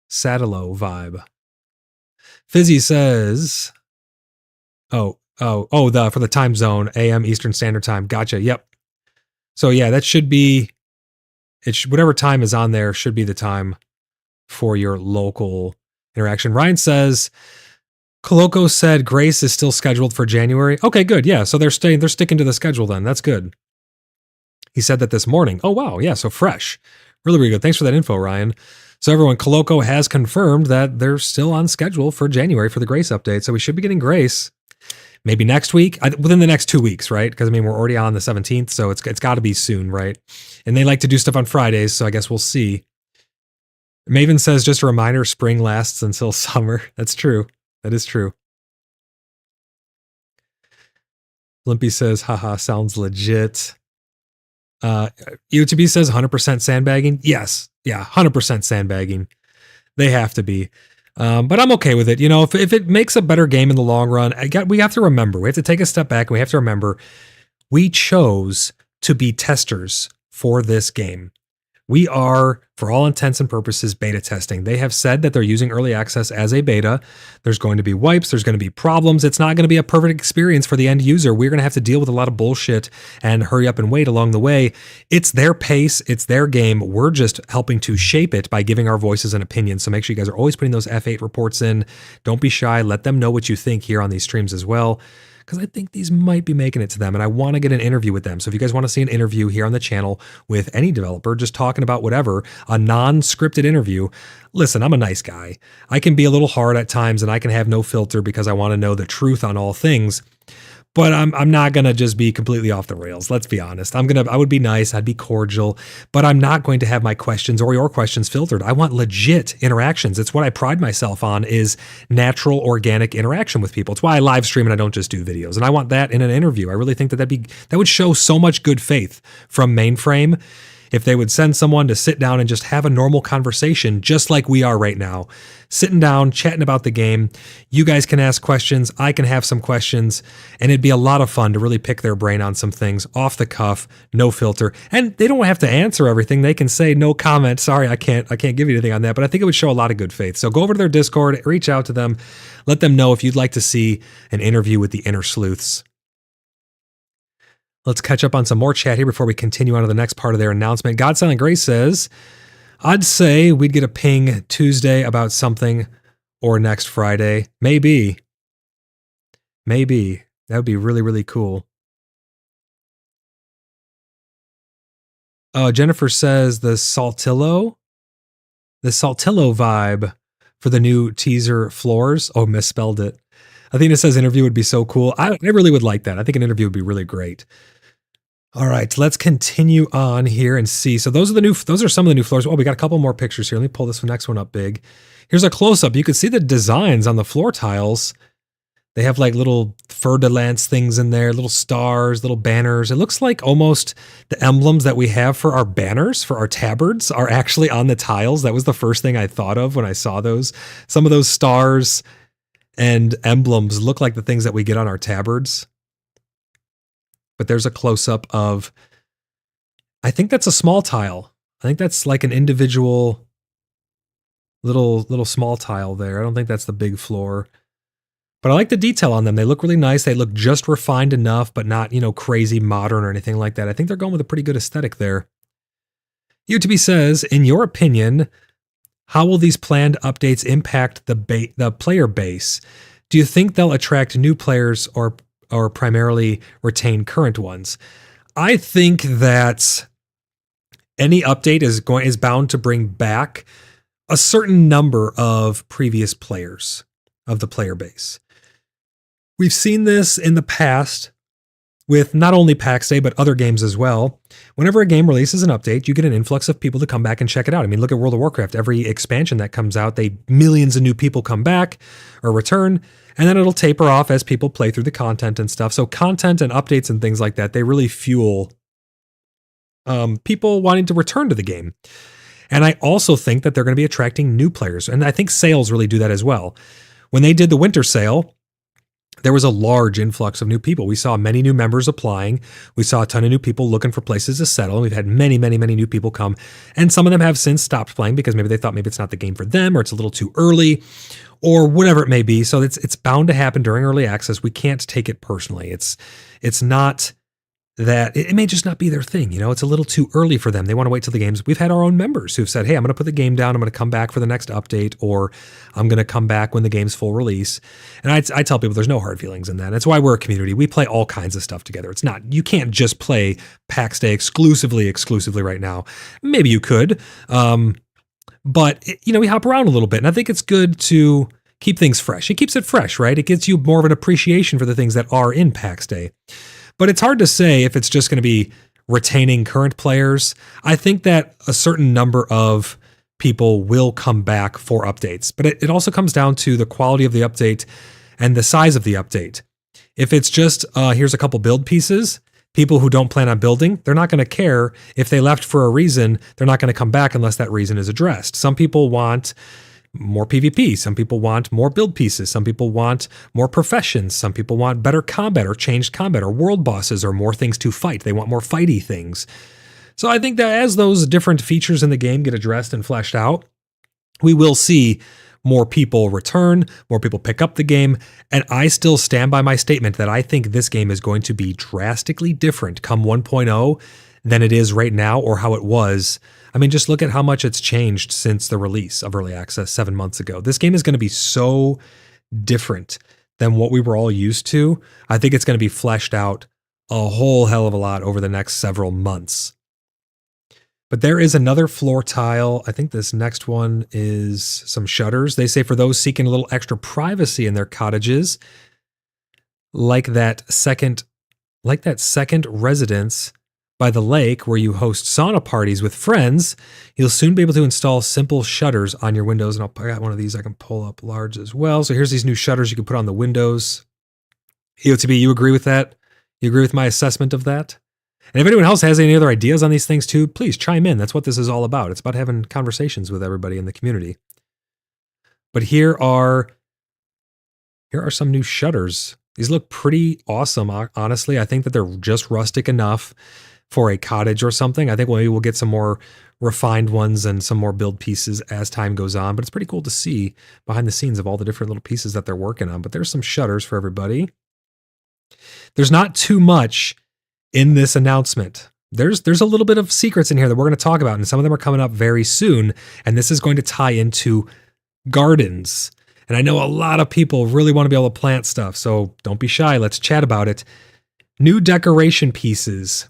Sadilo vibe? Fizzy says, for the time zone, AM Eastern Standard Time. Gotcha. Yep. So yeah, that should be, whatever time is on there should be the time for your local interaction. Ryan says, Coloco said Grace is still scheduled for January. Okay, good. Yeah, so they're sticking to the schedule then. That's good. He said that this morning. Oh, wow. Yeah, so fresh. Really, really good. Thanks for that info, Ryan. So everyone, Coloco has confirmed that they're still on schedule for January for the Grace update. So we should be getting Grace maybe next week, within the next 2 weeks, right? Because, we're already on the 17th, so it's got to be soon, right? And they like to do stuff on Fridays, so I guess we'll see. Maven says, just a reminder, spring lasts until summer. That's true. That is true. Limpy says, haha, sounds legit. UTB says 100% sandbagging. Yes. Yeah, 100% sandbagging. They have to be. But I'm okay with it. You know, if it makes a better game in the long run, we have to remember, we have to take a step back and we have to remember we chose to be testers for this game. We are, for all intents and purposes, beta testing. They have said that they're using early access as a beta. There's going to be wipes. There's going to be problems. It's not going to be a perfect experience for the end user. We're going to have to deal with a lot of bullshit and hurry up and wait along the way. It's their pace. It's their game. We're just helping to shape it by giving our voices and opinions. So make sure you guys are always putting those F8 reports in. Don't be shy. Let them know what you think here on these streams as well, because I think these might be making it to them and I want to get an interview with them. So if you guys want to see an interview here on the channel with any developer, just talking about whatever, a non-scripted interview, listen, I'm a nice guy. I can be a little hard at times and I can have no filter because I want to know the truth on all things. But I'm not going to just be completely off the rails. Let's be honest. I would be nice. I'd be cordial, but I'm not going to have my questions or your questions filtered. I want legit interactions. It's what I pride myself on, is natural, organic interaction with people. It's why I live stream and I don't just do videos. And I want that in an interview. I really think that would show so much good faith from Mainframe if they would send someone to sit down and just have a normal conversation, just like we are right now, sitting down, chatting about the game. You guys can ask questions. I can have some questions, and it'd be a lot of fun to really pick their brain on some things off the cuff, no filter. And they don't have to answer everything. They can say no comment. Sorry, I can't give you anything on that, but I think it would show a lot of good faith. So go over to their Discord, reach out to them, let them know if you'd like to see an interview with the Inner Sleuths. Let's catch up on some more chat here before we continue on to the next part of their announcement. God Silent Grace says, I'd say we'd get a ping Tuesday about something, or next Friday. Maybe. That would be really, really cool. Jennifer says the Saltillo vibe for the new teaser floors. Oh, misspelled it. I think it says interview would be so cool. I really would like that. I think an interview would be really great. All right, let's continue on here and see. So those are some of the new floors. Oh, we got a couple more pictures here. Let me pull this next one up big. Here's a close-up. You can see the designs on the floor tiles. They have like little fer-de-lance things in there, little stars, little banners. It looks like almost the emblems that we have for our banners, for our tabards, are actually on the tiles. That was the first thing I thought of when I saw those. Some of those stars and emblems look like the things that we get on our tabards. But there's a close-up of, I think that's a small tile. I think that's like an individual little small tile there. I don't think that's the big floor. But I like the detail on them. They look really nice. They look just refined enough, but not, crazy modern or anything like that. I think they're going with a pretty good aesthetic there. UTB says, in your opinion, how will these planned updates impact the player base? Do you think they'll attract new players or primarily retain current ones? I think that any update is bound to bring back a certain number of previous players of the player base. We've seen this in the past with not only PAX Day, but other games as well. Whenever a game releases an update, you get an influx of people to come back and check it out. I mean, look at World of Warcraft. Every expansion that comes out, millions of new people come back or return, and then it'll taper off as people play through the content and stuff. So content and updates and things like that, they really fuel people wanting to return to the game. And I also think that they're going to be attracting new players. And I think sales really do that as well. When they did the winter sale, there was a large influx of new people. We saw many new members applying. We saw a ton of new people looking for places to settle. And we've had many, many, many new people come. And some of them have since stopped playing because maybe they thought maybe it's not the game for them, or it's a little too early, or whatever it may be. So it's bound to happen during early access. We can't take it personally. It's not that it may just not be their thing. It's a little too early for them. They want to wait till the games. We've had our own members who've said, hey, I'm going to put the game down. I'm going to come back for the next update, or I'm going to come back when the game's full release. And I tell people there's no hard feelings in that. That's why we're a community. We play all kinds of stuff together. You can't just play PAX Day exclusively right now. Maybe you could. But we hop around a little bit, and I think it's good to keep things fresh. It keeps it fresh, right? It gets you more of an appreciation for the things that are in PAX Day. But it's hard to say if it's just going to be retaining current players. I think that a certain number of people will come back for updates, but it also comes down to the quality of the update and the size of the update. If it's just, here's a couple build pieces, people who don't plan on building, they're not going to care. If they left for a reason, they're not going to come back unless that reason is addressed. Some people want more PvP. Some people want more build pieces. Some people want more professions. Some people want better combat or changed combat or world bosses or more things to fight. They want more fighty things. So I think that as those different features in the game get addressed and fleshed out, we will see more people return, more people pick up the game, and I still stand by my statement that I think this game is going to be drastically different come 1.0 than it is right now or how it was. I mean, just look at how much it's changed since the release of Early Access 7 months ago. This game is going to be so different than what we were all used to. I think it's going to be fleshed out a whole hell of a lot over the next several months. But there is another floor tile. I think this next one is some shutters. They say for those seeking a little extra privacy in their cottages, like that second residence by the lake where you host sauna parties with friends, you'll soon be able to install simple shutters on your windows. And I got one of these I can pull up large as well. So here's these new shutters you can put on the windows. EOTB, you agree with that? You agree with my assessment of that? And if anyone else has any other ideas on these things too, please chime in. That's what this is all about. It's about having conversations with everybody in the community. But here are some new shutters. These look pretty awesome, honestly. I think that they're just rustic enough for a cottage or something. I think maybe we'll get some more refined ones and some more build pieces as time goes on. But it's pretty cool to see behind the scenes of all the different little pieces that they're working on. But there's some shutters for everybody. There's not too much in this announcement. There's a little bit of secrets in here that we're going to talk about, and some of them are coming up very soon, and this is going to tie into gardens. And I know a lot of people really want to be able to plant stuff, so don't be shy. Let's chat about it. New decoration pieces.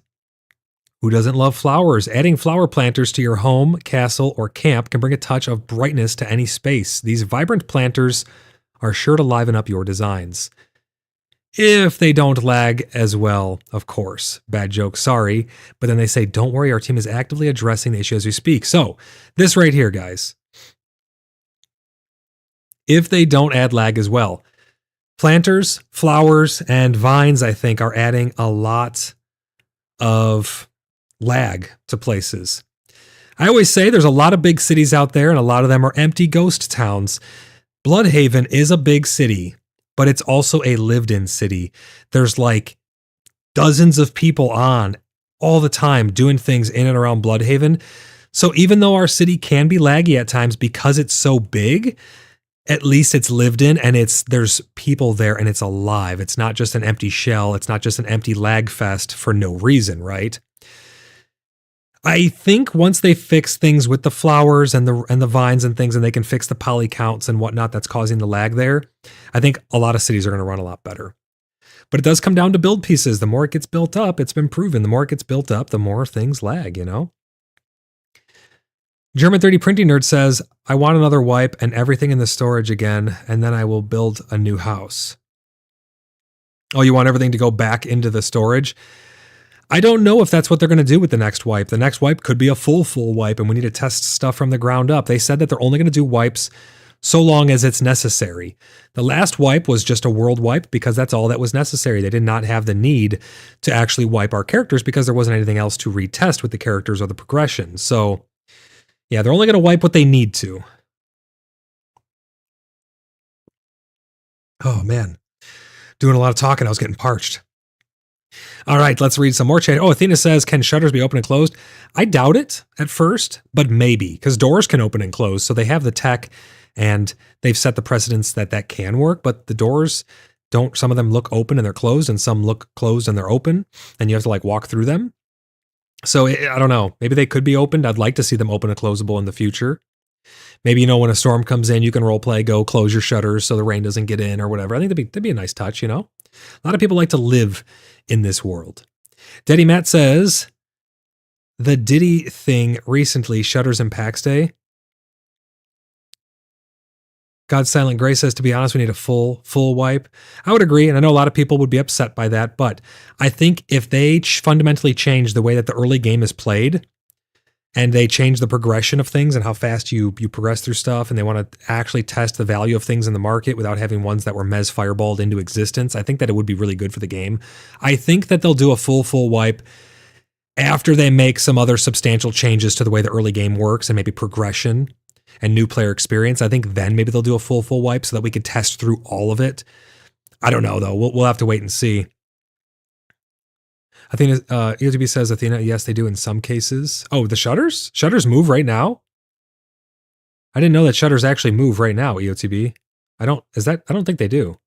Who doesn't love flowers? Adding flower planters to your home, castle, or camp can bring a touch of brightness to any space. These vibrant planters are sure to liven up your designs. If they don't lag as well, of course. Bad joke, sorry. But then they say, don't worry, our team is actively addressing the issue as we speak. So, this right here, guys. If they don't add lag as well. Planters, flowers, and vines, I think, are adding a lot of lag to places. I always say there's a lot of big cities out there, and a lot of them are empty ghost towns. Bloodhaven is a big city, but it's also a lived-in city. There's like dozens of people on all the time doing things in and around Bloodhaven. So even though our city can be laggy at times because it's so big, at least it's lived in and there's people there and it's alive. It's not just an empty shell. It's not just an empty lag fest for no reason, right? I think once they fix things with the flowers and the vines and things, and they can fix the poly counts and whatnot that's causing the lag there, I think a lot of cities are going to run a lot better. But it does come down to build pieces. The more it gets built up, it's been proven, the more it gets built up, the more things lag, you know? German 3D Printing Nerd says, I want another wipe and everything in the storage again, and then I will build a new house. Oh, you want everything to go back into the storage? I don't know if that's what they're going to do with the next wipe. The next wipe could be a full wipe, and we need to test stuff from the ground up. They said that they're only going to do wipes so long as it's necessary. The last wipe was just a world wipe because that's all that was necessary. They did not have the need to actually wipe our characters because there wasn't anything else to retest with the characters or the progression. So, yeah, they're only going to wipe what they need to. Oh, man. Doing a lot of talking. I was getting parched. All right, let's read some more chat. Oh, Athena says, can shutters be open and closed? I doubt it at first, but maybe, because doors can open and close. So they have the tech and they've set the precedence that can work, but the doors don't, some of them look open and they're closed and some look closed and they're open and you have to like walk through them. So I don't know, maybe they could be opened. I'd like to see them open and closable in the future. Maybe, you know, when a storm comes in, you can role play, go close your shutters so the rain doesn't get in or whatever. I think that'd be a nice touch, you know? A lot of people like to live in this world. Daddy Matt says, the Diddy thing recently, shutters and PAX Day. God's Silent Grace says, to be honest, we need a full wipe. I would agree, and I know a lot of people would be upset by that, but I think if they fundamentally change the way that the early game is played, and they change the progression of things and how fast you progress through stuff, and they want to actually test the value of things in the market without having ones that were mez fireballed into existence, I think that it would be really good for the game. I think that they'll do a full wipe after they make some other substantial changes to the way the early game works and maybe progression and new player experience. I think then maybe they'll do a full wipe so that we can test through all of it. I don't know, though. We'll have to wait and see. I think EOTB says, Athena, yes, they do in some cases. Oh, the shutters? Shutters move right now? I didn't know that shutters actually move right now, EOTB. I don't think they do.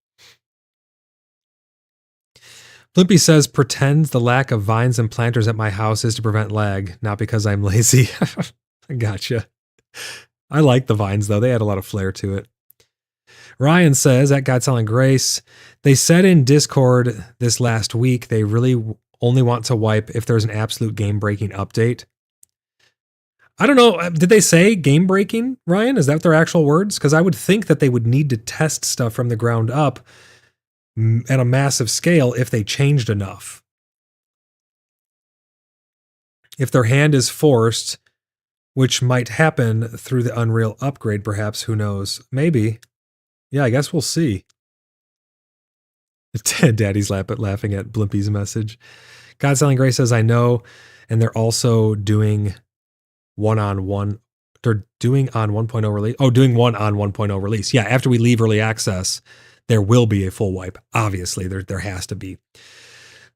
Flippy says, pretends the lack of vines and planters at my house is to prevent lag, not because I'm lazy. I gotcha. I like the vines, though. They add a lot of flair to it. Ryan says, at God Selling Grace, they said in Discord this last week they really only want to wipe if there's an absolute game-breaking update. I don't know. Did they say game-breaking, Ryan? Is that their actual words? Because I would think that they would need to test stuff from the ground up at a massive scale if they changed enough. If their hand is forced, which might happen through the Unreal upgrade, perhaps, who knows? Maybe. Yeah, I guess we'll see. Daddy's laughing at Blimpy's message. God Selling Grace says, I know, and they're also doing one-on-one. They're doing on 1.0 release. Oh, doing one on 1.0 release. Yeah, after we leave early access, there will be a full wipe. Obviously, there has to be.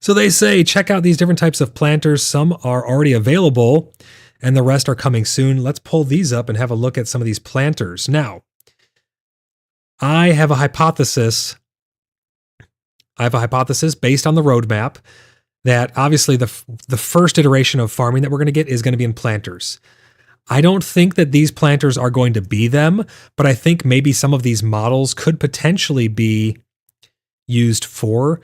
So they say, check out these different types of planters. Some are already available, and the rest are coming soon. Let's pull these up and have a look at some of these planters. Now, I have a hypothesis based on the roadmap that obviously the first iteration of farming that we're going to get is going to be in planters. I don't think that these planters are going to be them, but I think maybe some of these models could potentially be used for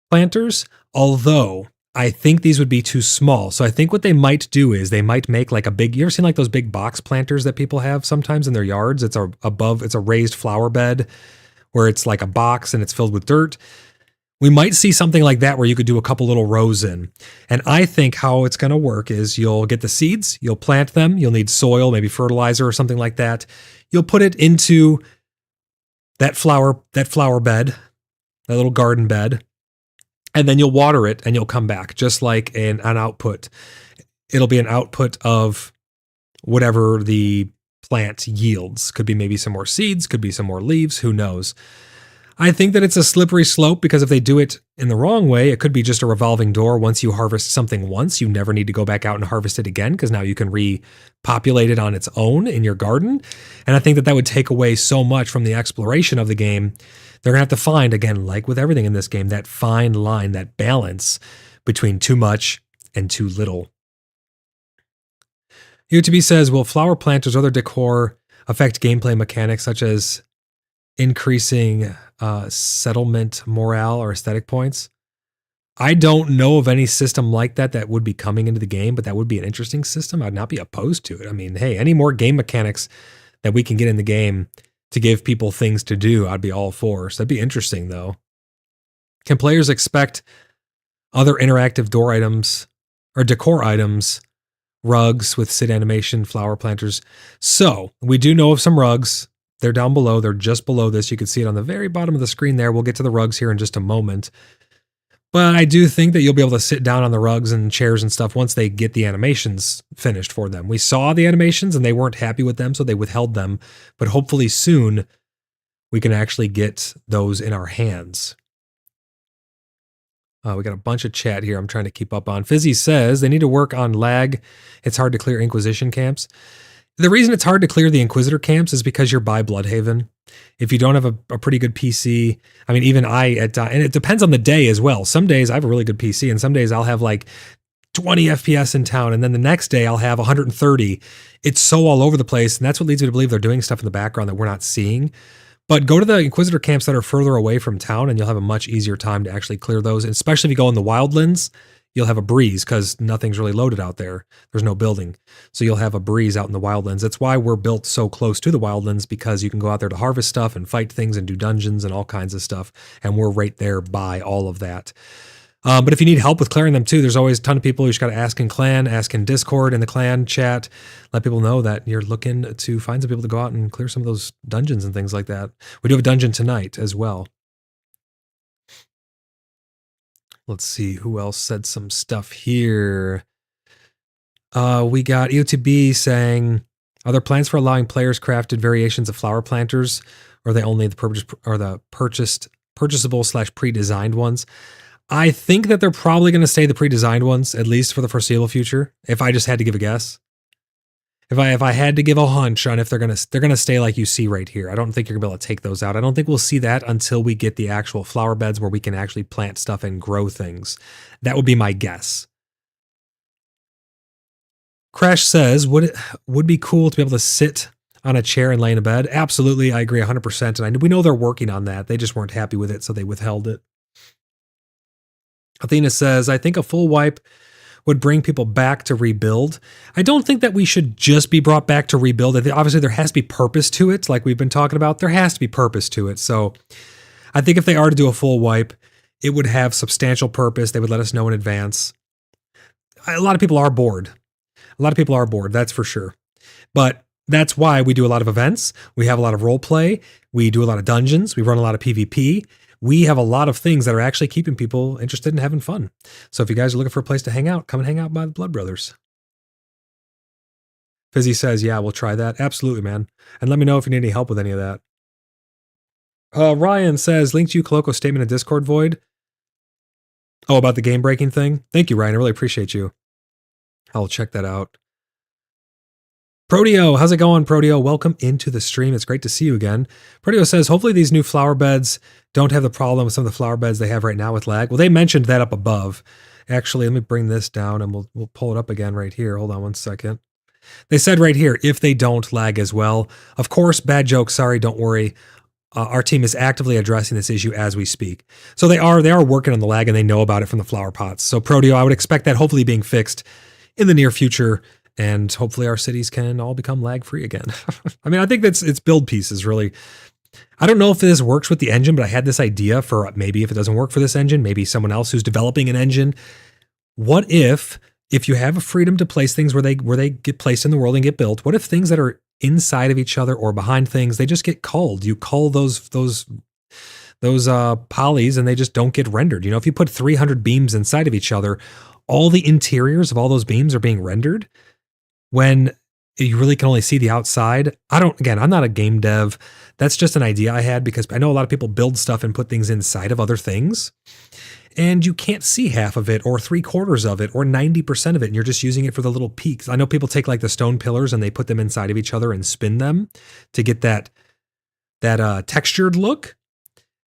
planters, although I think these would be too small. So I think what they might do is they might make like a big, you ever seen like those big box planters that people have sometimes in their yards? It's a raised flower bed where it's like a box and it's filled with dirt. We might see something like that where you could do a couple little rows in. And I think how it's going to work is you'll get the seeds, you'll plant them, you'll need soil, maybe fertilizer or something like that. You'll put it into that flower bed, that little garden bed, and then you'll water it and you'll come back just like an output. It'll be an output of whatever the plant yields. Could be maybe some more seeds, could be some more leaves, who knows. I think that it's a slippery slope because if they do it in the wrong way, it could be just a revolving door. Once you harvest something once, you never need to go back out and harvest it again because now you can repopulate it on its own in your garden. And I think that would take away so much from the exploration of the game. They're going to have to find, again, like with everything in this game, that fine line, that balance between too much and too little. UTB says, will flower planters or other decor affect gameplay mechanics such as increasing settlement morale or aesthetic points? I don't know of any system like that would be coming into the game, but that would be an interesting system. I'd not be opposed to it. I mean, hey, any more game mechanics that we can get in the game to give people things to do, I'd be all for. So that'd be interesting, though. Can players expect other interactive door items or decor items, rugs with sit animation, flower planters? So we do know of some rugs. They're down below. They're just below this. You can see it on the very bottom of the screen there. We'll get to the rugs here in just a moment. But I do think that you'll be able to sit down on the rugs and chairs and stuff once they get the animations finished for them. We saw the animations and they weren't happy with them, so they withheld them. But hopefully soon we can actually get those in our hands. We got a bunch of chat here I'm trying to keep up on. Fizzy says they need to work on lag. It's hard to clear Inquisition camps. The reason it's hard to clear the Inquisitor camps is because you're by Bloodhaven. If you don't have a pretty good PC, I mean, even and it depends on the day as well. Some days I have a really good PC, and some days I'll have like 20 FPS in town, and then the next day I'll have 130. It's so all over the place, and that's what leads me to believe they're doing stuff in the background that we're not seeing. But go to the Inquisitor camps that are further away from town, and you'll have a much easier time to actually clear those, and especially if you go in the Wildlands. You'll have a breeze because nothing's really loaded out there. There's no building. So you'll have a breeze out in the Wildlands. That's why we're built so close to the Wildlands, because you can go out there to harvest stuff and fight things and do dungeons and all kinds of stuff. And we're right there by all of that. But if you need help with clearing them too, there's always a ton of people. You just got to ask in clan, ask in Discord, in the clan chat. Let people know that you're looking to find some people to go out and clear some of those dungeons and things like that. We do have a dungeon tonight as well. Let's see who else said some stuff here. We got EOTB saying, are there plans for allowing players crafted variations of flower planters, or are they only the purchasable / pre-designed ones? I think that they're probably going to stay the pre-designed ones, at least for the foreseeable future. If I just had to give a guess, if I had to give a hunch on if they're gonna stay like you see right here. I don't think you're gonna be able to take those out. I don't think we'll see that until we get the actual flower beds where we can actually plant stuff and grow things. That would be my guess. Crash says, would be cool to be able to sit on a chair and lay in a bed? Absolutely, I agree 100%. And we know they're working on that. They just weren't happy with it, so they withheld it. Athena says, I think a full wipe would bring people back to rebuild. I don't think that we should just be brought back to rebuild. Obviously, there has to be purpose to it, like we've been talking about. There has to be purpose to it. So I think if they are to do a full wipe, it would have substantial purpose. They would let us know in advance. A lot of people are bored. That's for sure. But that's why we do a lot of events. We have a lot of role play. We do a lot of dungeons. We run a lot of PvP. We have a lot of things that are actually keeping people interested in having fun. So if you guys are looking for a place to hang out, come and hang out by the Blood Brothers. Fizzy says, yeah, we'll try that. Absolutely, man. And let me know if you need any help with any of that. Ryan says, linked you Coloco's statement in Discord Void. Oh, about the game breaking thing? Thank you, Ryan. I really appreciate you. I'll check that out. Proteo, how's it going, Proteo? Welcome into the stream. It's great to see you again. Proteo says, hopefully these new flower beds don't have the problem with some of the flower beds they have right now with lag. Well, they mentioned that up above. Actually, let me bring this down and we'll pull it up again right here. Hold on one second. They said right here, if they don't lag as well. Of course, bad joke. Sorry, don't worry. Our team is actively addressing this issue as we speak. So they are working on the lag and they know about it from the flower pots. So Proteo, I would expect that hopefully being fixed in the near future. And hopefully our cities can all become lag-free again. I mean, I think it's build pieces, really. I don't know if this works with the engine, but I had this idea for maybe if it doesn't work for this engine, maybe someone else who's developing an engine. What if you have a freedom to place things where they get placed in the world and get built, what if things that are inside of each other or behind things, they just get culled? You cull those polys and they just don't get rendered. You know, if you put 300 beams inside of each other, all the interiors of all those beams are being rendered. When you really can only see the outside. I'm not a game dev. That's just an idea I had because I know a lot of people build stuff and put things inside of other things. And you can't see half of it or 3/4 of it or 90% of it. And you're just using it for the little peaks. I know people take like the stone pillars and they put them inside of each other and spin them to get that textured look.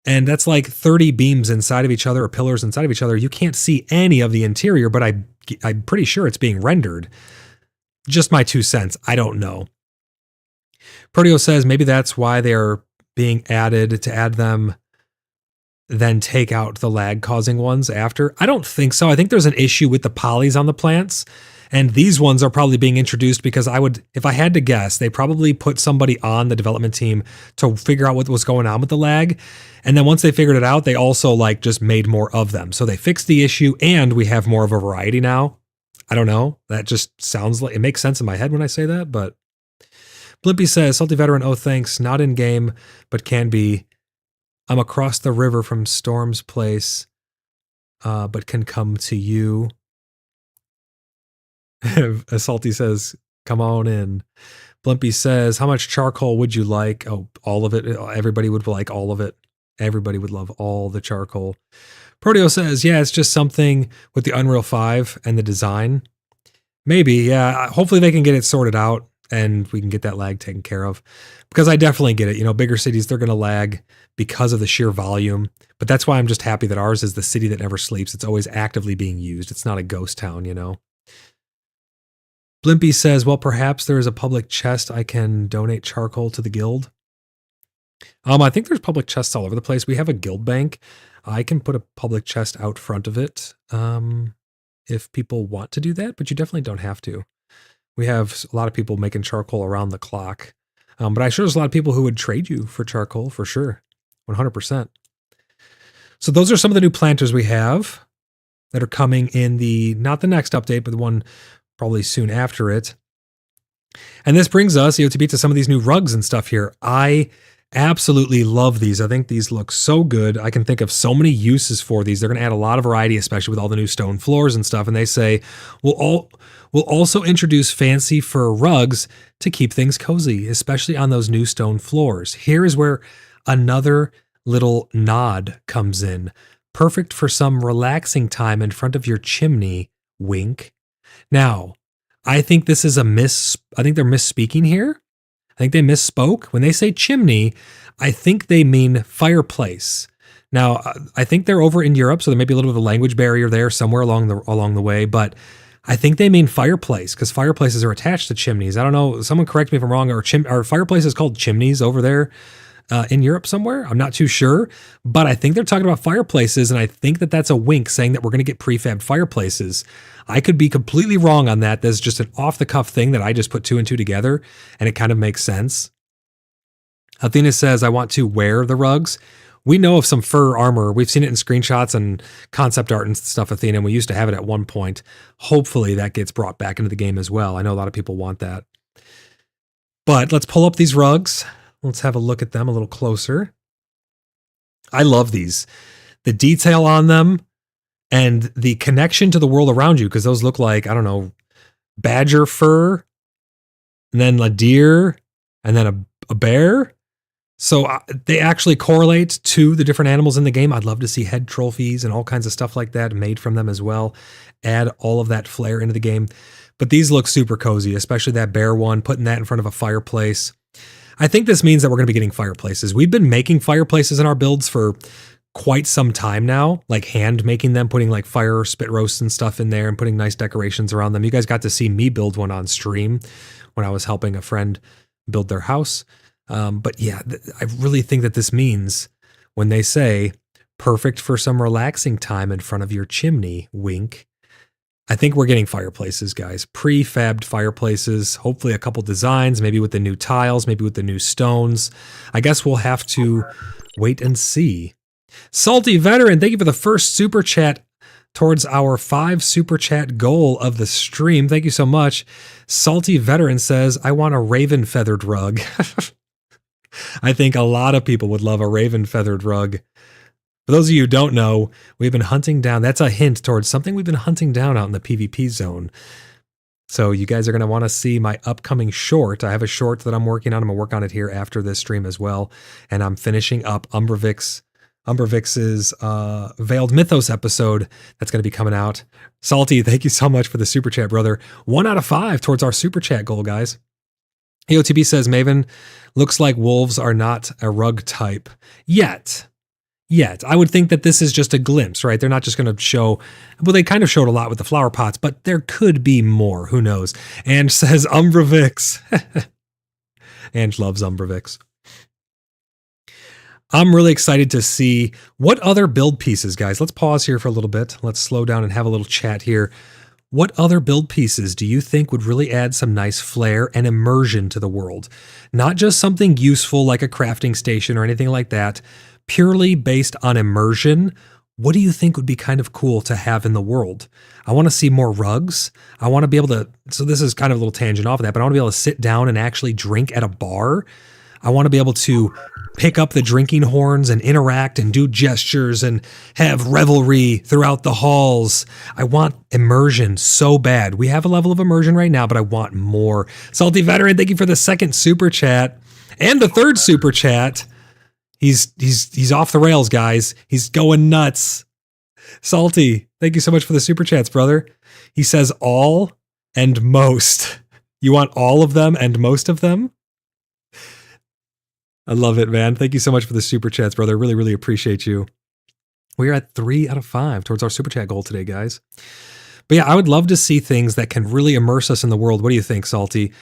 And that's like 30 beams inside of each other or pillars inside of each other. You can't see any of the interior, but I'm pretty sure it's being rendered. Just my 2 cents. I don't know. Proteo says maybe that's why they're being added to add them, then take out the lag causing ones after. I don't think so. I think there's an issue with the polys on the plants. And these ones are probably being introduced because if I had to guess, they probably put somebody on the development team to figure out what was going on with the lag. And then once they figured it out, they also just made more of them. So they fixed the issue and we have more of a variety now. I don't know. That just sounds like it makes sense in my head when I say that, but Blimpy says, Salty Veteran, oh thanks, not in game, but can be. I'm across the river from Storm's place, but can come to you. Salty says, come on in. Blimpy says, how much charcoal would you like? Oh, all of it. Everybody would like all of it. Everybody would love all the charcoal. Proteo says, yeah, it's just something with the Unreal 5 and the design. Maybe, yeah. Hopefully they can get it sorted out and we can get that lag taken care of. Because I definitely get it. You know, bigger cities, they're going to lag because of the sheer volume. But that's why I'm just happy that ours is the city that never sleeps. It's always actively being used. It's not a ghost town, you know. Blimpy says, well, perhaps there is a public chest I can donate charcoal to the guild. I think there's public chests all over the place. We have a guild bank. I can put a public chest out front of it if people want to do that, but you definitely don't have to. We have a lot of people making charcoal around the clock. But I'm sure there's a lot of people who would trade you for charcoal for sure. 100%. So those are some of the new planters we have. that are coming in not the next update, but the one probably soon after it. And this brings us, EOTB, to some of these new rugs and stuff here. I absolutely love these. I think these look so good. I can think of so many uses for these. They're going to add a lot of variety, especially with all the new stone floors and stuff. And they say, we'll also introduce fancy fur rugs to keep things cozy, especially on those new stone floors. Here is where another little nod comes in. Perfect for some relaxing time in front of your chimney, wink. Now, I think this is I think they're misspeaking here. I think they misspoke. When they say chimney, I think they mean fireplace. Now, I think they're over in Europe, so there may be a little bit of a language barrier there somewhere along the way, but I think they mean fireplace because fireplaces are attached to chimneys. I don't know. Someone correct me if I'm wrong. Are fireplaces called chimneys over there in Europe somewhere? I'm not too sure, but I think they're talking about fireplaces, and I think that that's a wink saying that we're going to get prefabbed fireplaces. I could be completely wrong on that. That's just an off-the-cuff thing that I just put two and two together, and it kind of makes sense. Athena says, I want to wear the rugs. We know of some fur armor. We've seen it in screenshots and concept art and stuff, Athena, and we used to have it at one point. Hopefully that gets brought back into the game as well. I know a lot of people want that. But let's pull up these rugs. Let's have a look at them a little closer. I love these. The detail on them and the connection to the world around you, because those look like, I don't know, badger fur, and then a deer, and then a bear. So they actually correlate to the different animals in the game. I'd love to see head trophies and all kinds of stuff like that made from them as well. Add all of that flair into the game. But these look super cozy, especially that bear one, putting that in front of a fireplace. I think this means that we're going to be getting fireplaces. We've been making fireplaces in our builds for quite some time now, like hand making them, putting like fire spit roasts and stuff in there and putting nice decorations around them. You guys got to see me build one on stream when I was helping a friend build their house. But yeah, I really think that this means when they say perfect for some relaxing time in front of your chimney, wink. I think we're getting fireplaces, guys. Prefabbed fireplaces, hopefully a couple designs, maybe with the new tiles, maybe with the new stones. I guess we'll have to wait and see. Salty Veteran, thank you for the first super chat towards our 5 super chat goal of the stream. Thank you so much. Salty Veteran says, I want a raven feathered rug. I think a lot of people would love a raven feathered rug. For those of you who don't know, we've been hunting down, that's a hint towards something we've been hunting down out in the PvP zone. So you guys are going to want to see my upcoming short. I have a short that I'm working on. I'm going to work on it here after this stream as well. And I'm finishing up Umbrevix's Veiled Mythos episode that's going to be coming out. Salty, thank you so much for the super chat, brother. 1 out of 5 towards our super chat goal, guys. EOTB says, Maven, looks like wolves are not a rug type yet. I would think that this is just a glimpse, right? They're not just going to show, well, they kind of showed a lot with the flower pots, but there could be more. Who knows? And says Umbrevix. Ange loves Umbrevix. I'm really excited to see what other build pieces, guys. Let's pause here for a little bit. Let's slow down and have a little chat here. What other build pieces do you think would really add some nice flair and immersion to the world? Not just something useful like a crafting station or anything like that, purely based on immersion. What do you think would be kind of cool to have in the world? I want to see more rugs. I want to be able to, so this is kind of a little tangent off of that, but I want to be able to sit down and actually drink at a bar. I want to be able to pick up the drinking horns and interact and do gestures and have revelry throughout the halls. I want immersion so bad. We have a level of immersion right now, but I want more. Salty Veteran, thank you for the second super chat and the third super chat. He's off the rails, guys. He's going nuts. Salty, thank you so much for the super chats, brother. He says all and most. You want all of them and most of them? I love it, man. Thank you so much for the super chats, brother. Really, really appreciate you. We're at 3 out of 5 towards our super chat goal today, guys. But yeah, I would love to see things that can really immerse us in the world. What do you think, Salty?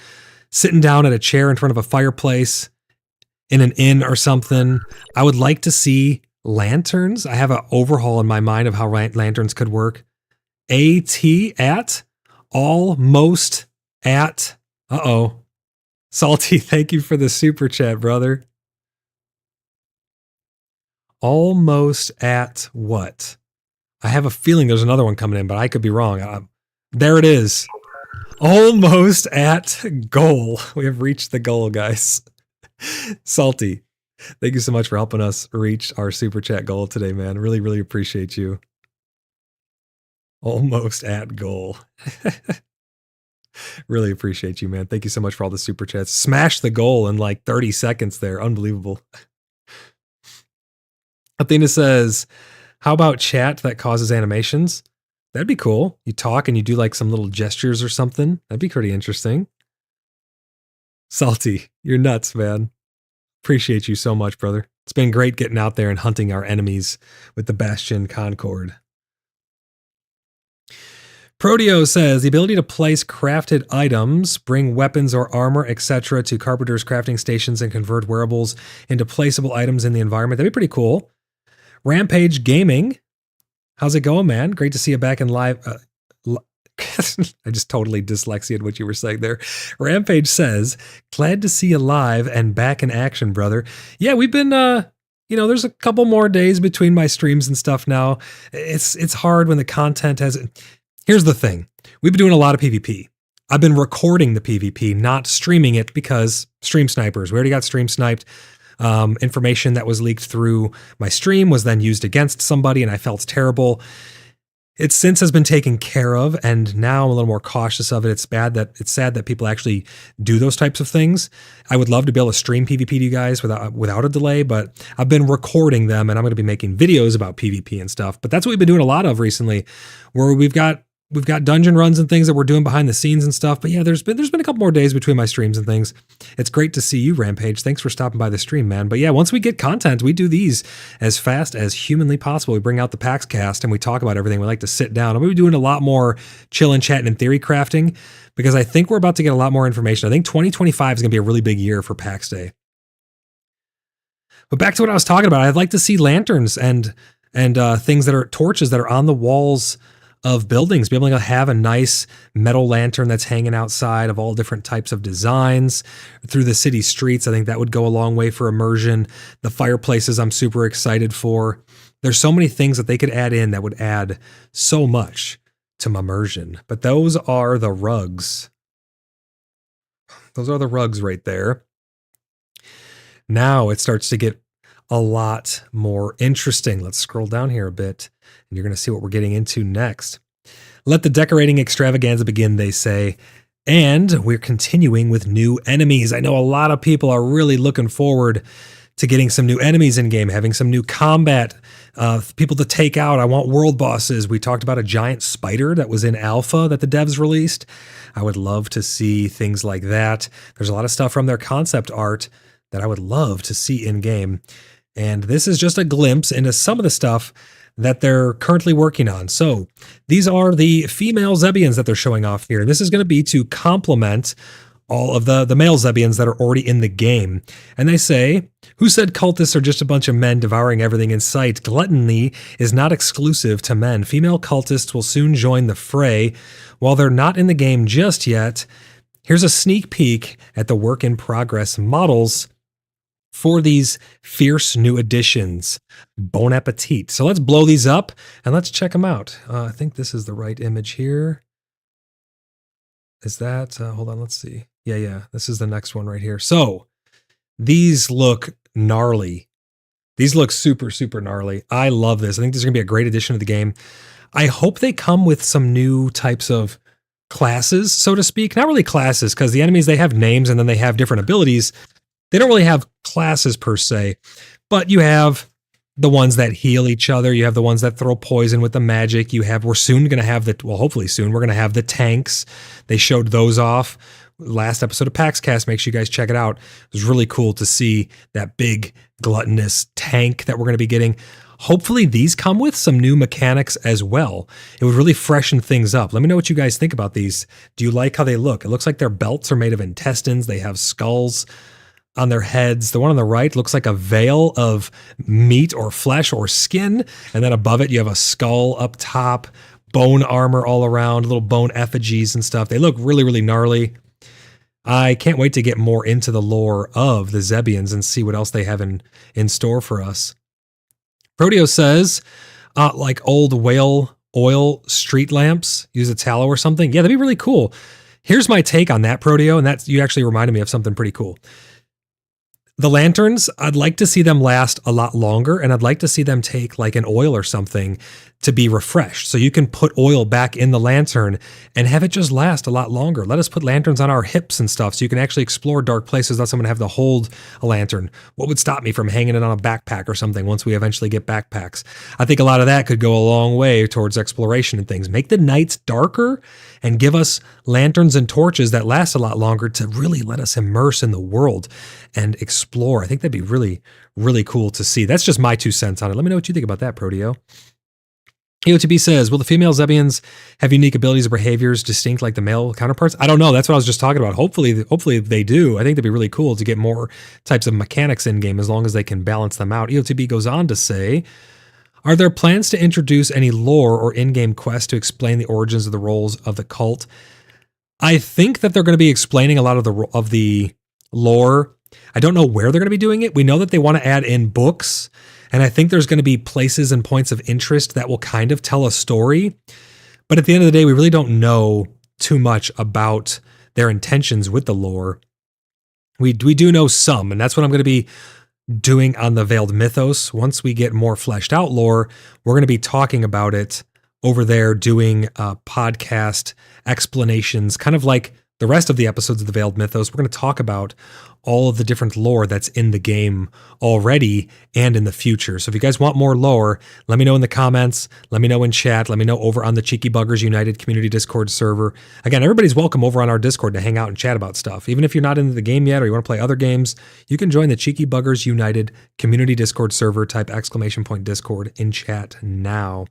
Sitting down at a chair in front of a fireplace in an inn or something. I would like to see lanterns. I have an overhaul in my mind of how lanterns could work. At almost at. Salty, thank you for the super chat, brother. Almost at what? I have a feeling there's another one coming in, but I could be wrong. There it is. Almost at goal. We have reached the goal, guys. Salty, thank you so much for helping us reach our super chat goal today, man. Really, really appreciate you. Almost at goal. Really appreciate you, man. Thank you so much for all the super chats. Smash the goal in like 30 seconds there. Unbelievable. Athena says, how about chat that causes animations? That'd be cool. You talk and you do like some little gestures or something. That'd be pretty interesting. Salty, you're nuts, man. Appreciate you so much, brother. It's been great getting out there and hunting our enemies with the Bastion Concord. Proteo says, the ability to place crafted items, bring weapons or armor, etc. to carpenters' crafting stations and convert wearables into placeable items in the environment. That'd be pretty cool. Rampage Gaming, how's it going, man? Great to see you back in live. I just totally dyslexiated what you were saying there. Rampage says, glad to see you live and back in action, brother. Yeah, we've been, there's a couple more days between my streams and stuff now. It's hard when the content has... Here's the thing. We've been doing a lot of PvP. I've been recording the PvP, not streaming it because stream snipers. We already got stream sniped. Information that was leaked through my stream was then used against somebody, and I felt terrible. It since has been taken care of, and now I'm a little more cautious of it. It's sad that people actually do those types of things. I would love to be able to stream PvP to you guys without a delay, but I've been recording them, and I'm going to be making videos about PvP and stuff. But that's what we've been doing a lot of recently, where we've got dungeon runs and things that we're doing behind the scenes and stuff. But yeah, there's been a couple more days between my streams and things. It's great to see you, Rampage. Thanks for stopping by the stream, man. But yeah, once we get content, we do these as fast as humanly possible. We bring out the PaxCast and we talk about everything. We like to sit down. I'm going to be doing a lot more chilling, chatting, and theory crafting because I think we're about to get a lot more information. I think 2025 is going to be a really big year for PAX Day. But back to what I was talking about, I'd like to see lanterns and things that are torches that are on the walls of buildings, be able to have a nice metal lantern that's hanging outside of all different types of designs through the city streets. I think that would go a long way for immersion. The fireplaces I'm super excited for. There's so many things that they could add in that would add so much to my immersion. But those are the rugs. Those are the rugs right there. Now it starts to get a lot more interesting. Let's scroll down here a bit. And you're going to see what we're getting into next. Let the decorating extravaganza begin, they say. And we're continuing with new enemies. I know a lot of people are really looking forward to getting some new enemies in game, having some new combat, people to take out. I want world bosses. We talked about a giant spider that was in alpha that the devs released. I would love to see things like that. There's a lot of stuff from their concept art that I would love to see in game. And this is just a glimpse into some of the stuff that they're currently working on. So these are the female Zebians that they're showing off here. This is going to be to complement all of the male Zebians that are already in the game. And they say, who said cultists are just a bunch of men devouring everything in sight? Gluttony is not exclusive to men. Female cultists will soon join the fray. While they're not in the game just yet, here's a sneak peek at the work in progress models for these fierce new additions. Bon appetit. So let's blow these up and let's check them out. I think this is the right image here. Is that, hold on, let's see. Yeah, this is the next one right here. So these look gnarly. These look super, super gnarly. I love this. I think this is going to be a great addition to the game. I hope they come with some new types of classes, so to speak. Not really classes, because the enemies, they have names and then they have different abilities. They don't really have classes per se, but you have the ones that heal each other. You have the ones that throw poison with the magic. We're soon going to have hopefully soon, we're going to have the tanks. They showed those off. Last episode of PaxCast, make sure you guys check it out. It was really cool to see that big gluttonous tank that we're going to be getting. Hopefully these come with some new mechanics as well. It would really freshen things up. Let me know what you guys think about these. Do you like how they look? It looks like their belts are made of intestines. They have skulls on their heads. The one on the right looks like a veil of meat or flesh or skin. And then above it, you have a skull up top, bone armor all around, little bone effigies and stuff. They look really, really gnarly. I can't wait to get more into the lore of the Zebians and see what else they have in store for us. Proteo says, like old whale oil street lamps, use a tallow or something. Yeah, that'd be really cool. Here's my take on that, Prodeo, and that's, you actually reminded me of something pretty cool. The lanterns, I'd like to see them last a lot longer, and I'd like to see them take like an oil or something to be refreshed. So you can put oil back in the lantern and have it just last a lot longer. Let us put lanterns on our hips and stuff so you can actually explore dark places without someone have to hold a lantern. What would stop me from hanging it on a backpack or something once we eventually get backpacks? I think a lot of that could go a long way towards exploration and things. Make the nights darker and give us lanterns and torches that last a lot longer to really let us immerse in the world and explore. I think that'd be really, really cool to see. That's just my 2 cents on it. Let me know what you think about that, Prodeo. EOTB says, will the female Zebians have unique abilities or behaviors distinct like the male counterparts? I don't know. That's what I was just talking about. Hopefully they do. I think that'd be really cool to get more types of mechanics in game as long as they can balance them out. EOTB goes on to say, are there plans to introduce any lore or in-game quests to explain the origins of the roles of the cult? I think that they're going to be explaining a lot of the lore. I don't know where they're going to be doing it. We know that they want to add in books, and I think there's going to be places and points of interest that will kind of tell a story. But at the end of the day, we really don't know too much about their intentions with the lore. We do know some, and that's what I'm going to be doing on the Veiled Mythos. Once we get more fleshed out lore, we're going to be talking about it over there, doing podcast explanations, kind of like the rest of the episodes of the Veiled Mythos. We're going to talk about all of the different lore that's in the game already and in the future. So if you guys want more lore, let me know in the comments, let me know in chat, let me know over on the Cheeky Buggers United Community Discord server. Again, everybody's welcome over on our Discord to hang out and chat about stuff. Even if you're not into the game yet or you want to play other games, you can join the Cheeky Buggers United Community Discord server, type !Discord in chat now.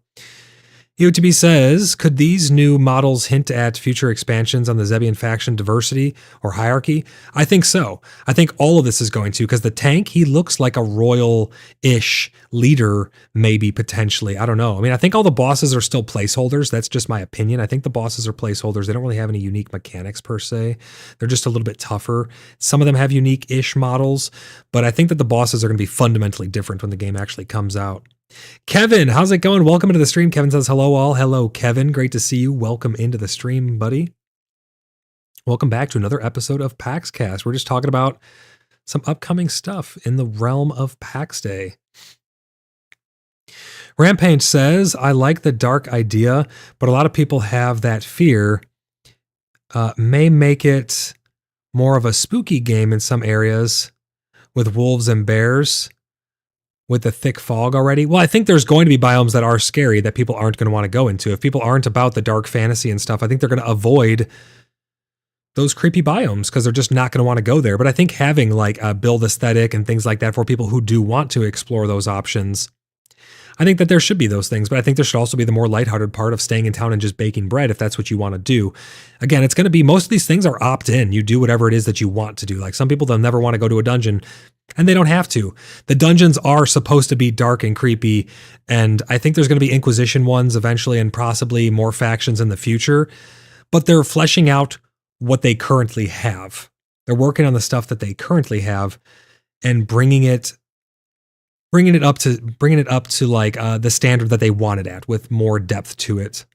EOTB says, could these new models hint at future expansions on the Zebian faction diversity or hierarchy? I think so. I think all of this is going to, because the tank, he looks like a royal-ish leader, maybe potentially. I don't know. I mean, I think all the bosses are still placeholders. That's just my opinion. I think the bosses are placeholders. They don't really have any unique mechanics per se. They're just a little bit tougher. Some of them have unique-ish models, but I think that the bosses are going to be fundamentally different when the game actually comes out. Kevin, how's it going? Welcome into the stream. Kevin says, hello all. Hello, Kevin. Great to see you. Welcome into the stream, buddy. Welcome back to another episode of PaxCast. We're just talking about some upcoming stuff in the realm of PAX Day. Rampage says, I like the dark idea, but a lot of people have that fear. May make it more of a spooky game in some areas with wolves and bears. With the thick fog already? Well, I think there's going to be biomes that are scary that people aren't going to want to go into. If people aren't about the dark fantasy and stuff, I think they're going to avoid those creepy biomes because they're just not going to want to go there. But I think having like a build aesthetic and things like that for people who do want to explore those options, I think that there should be those things, but I think there should also be the more lighthearted part of staying in town and just baking bread if that's what you want to do. Again, it's going to be, most of these things are opt-in. You do whatever it is that you want to do. Like some people, they'll never want to go to a dungeon, and they don't have to. The dungeons are supposed to be dark and creepy, and I think there's going to be Inquisition ones eventually and possibly more factions in the future, but they're fleshing out what they currently have. They're working on the stuff that they currently have and bringing it up to like the standard that they want it at with more depth to it.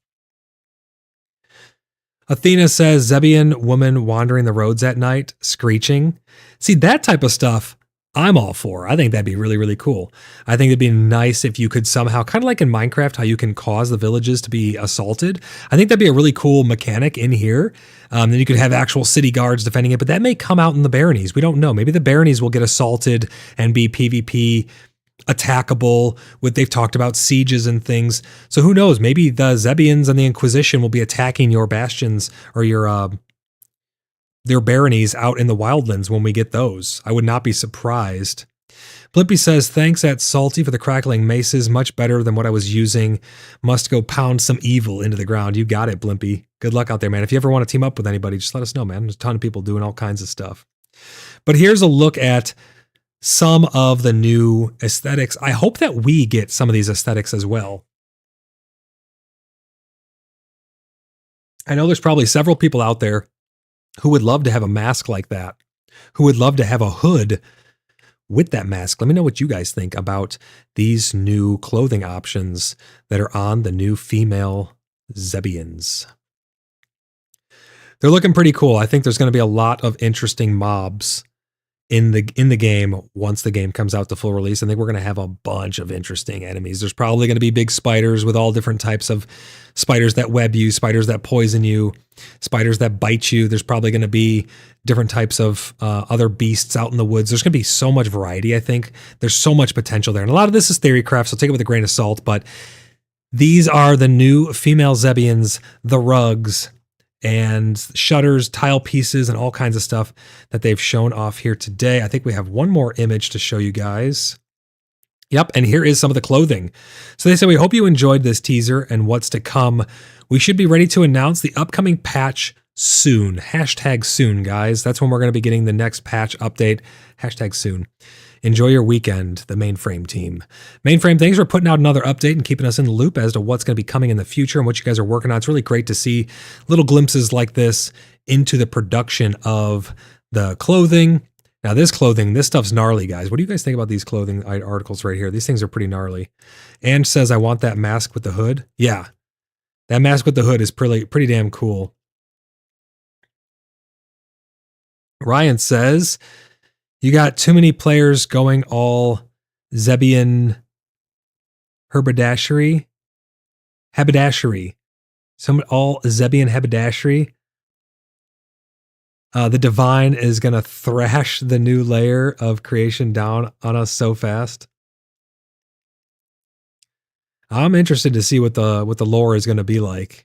Athena says, Zebian woman wandering the roads at night, screeching. See, that type of stuff I'm all for. I think that'd be really, really cool. I think it'd be nice if you could somehow, kind of like in Minecraft, how you can cause the villages to be assaulted. I think that'd be a really cool mechanic in here. Then you could have actual city guards defending it, but that may come out in the baronies. We don't know. Maybe the baronies will get assaulted and be PvP attackable. They've talked about sieges and things. So who knows? Maybe the Zebians and the Inquisition will be attacking your bastions or their baronies out in the wildlands when we get those. I would not be surprised. Blimpy says, thanks at Salty for the crackling maces. Much better than what I was using. Must go pound some evil into the ground. You got it, Blimpy. Good luck out there, man. If you ever want to team up with anybody, just let us know, man. There's a ton of people doing all kinds of stuff. But here's a look at some of the new aesthetics. I hope that we get some of these aesthetics as well. I know there's probably several people out there who would love to have a mask like that, who would love to have a hood with that mask. Let me know what you guys think about these new clothing options that are on the new female Zebians. They're looking pretty cool. I think there's going to be a lot of interesting mobs in the game once the game comes out to full release. I think we're going to have a bunch of interesting enemies. There's probably going to be big spiders with all different types of spiders that web you, spiders that poison you, spiders that bite you. There's probably going to be different types of other beasts out in the woods. There's going to be so much variety. I think there's so much potential there. And a lot of this is theorycraft, so take it with a grain of salt, but these are the new female Zebians, the rugs, and shutters, tile pieces, and all kinds of stuff that they've shown off here today. I think we have one more image to show you guys. Yep, and here is some of the clothing. So they say, we hope you enjoyed this teaser and what's to come. We should be ready to announce the upcoming patch soon. Hashtag soon, guys. That's when we're going to be getting the next patch update. Hashtag soon. Enjoy your weekend, the Mainframe team. Mainframe, thanks for putting out another update and keeping us in the loop as to what's going to be coming in the future and what you guys are working on. It's really great to see little glimpses like this into the production of the clothing. Now this clothing, this stuff's gnarly, guys. What do you guys think about these clothing articles right here? These things are pretty gnarly. And says, I want that mask with the hood. Yeah, that mask with the hood is pretty damn cool. Ryan says, you got too many players going all Zebian haberdashery. All Zebian haberdashery. The Divine is going to thrash the new layer of creation down on us so fast. I'm interested to see what the lore is going to be like.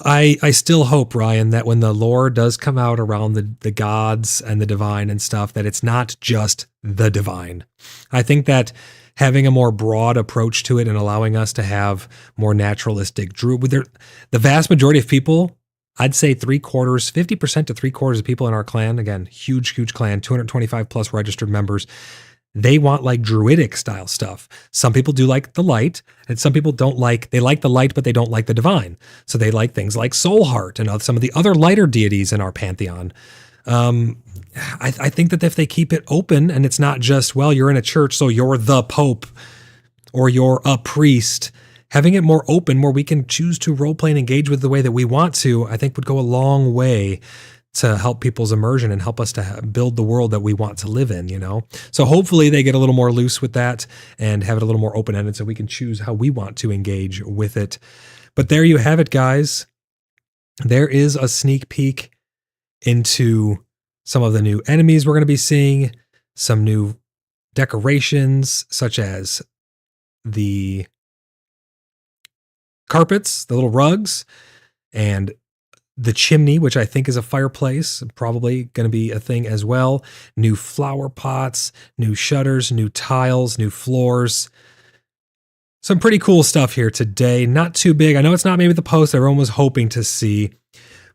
I still hope, Ryan, that when the lore does come out around the gods and the divine and stuff, that it's not just the divine. I think that having a more broad approach to it and allowing us to have more naturalistic the vast majority of people, I'd say 50% to 3/4 of people in our clan, again, huge clan, 225 plus registered members, they want like druidic style stuff. Some people do like the light, and some people they like the light, but they don't like the divine. So they like things like Soul Heart and some of the other lighter deities in our pantheon. I think that if they keep it open and it's not just, well, you're in a church, so you're the Pope or you're a priest, having it more open where we can choose to roleplay and engage with the way that we want to, I think would go a long way to help people's immersion and help us to build the world that we want to live in, you know? So hopefully they get a little more loose with that and have it a little more open-ended so we can choose how we want to engage with it. But there you have it, guys. There is a sneak peek into some of the new enemies we're going to be seeing, some new decorations, such as the carpets, the little rugs, and the chimney, which I think is a fireplace, probably going to be a thing as well. New flower pots, new shutters, new tiles, new floors. Some pretty cool stuff here today. Not too big. I know it's not maybe the post everyone was hoping to see,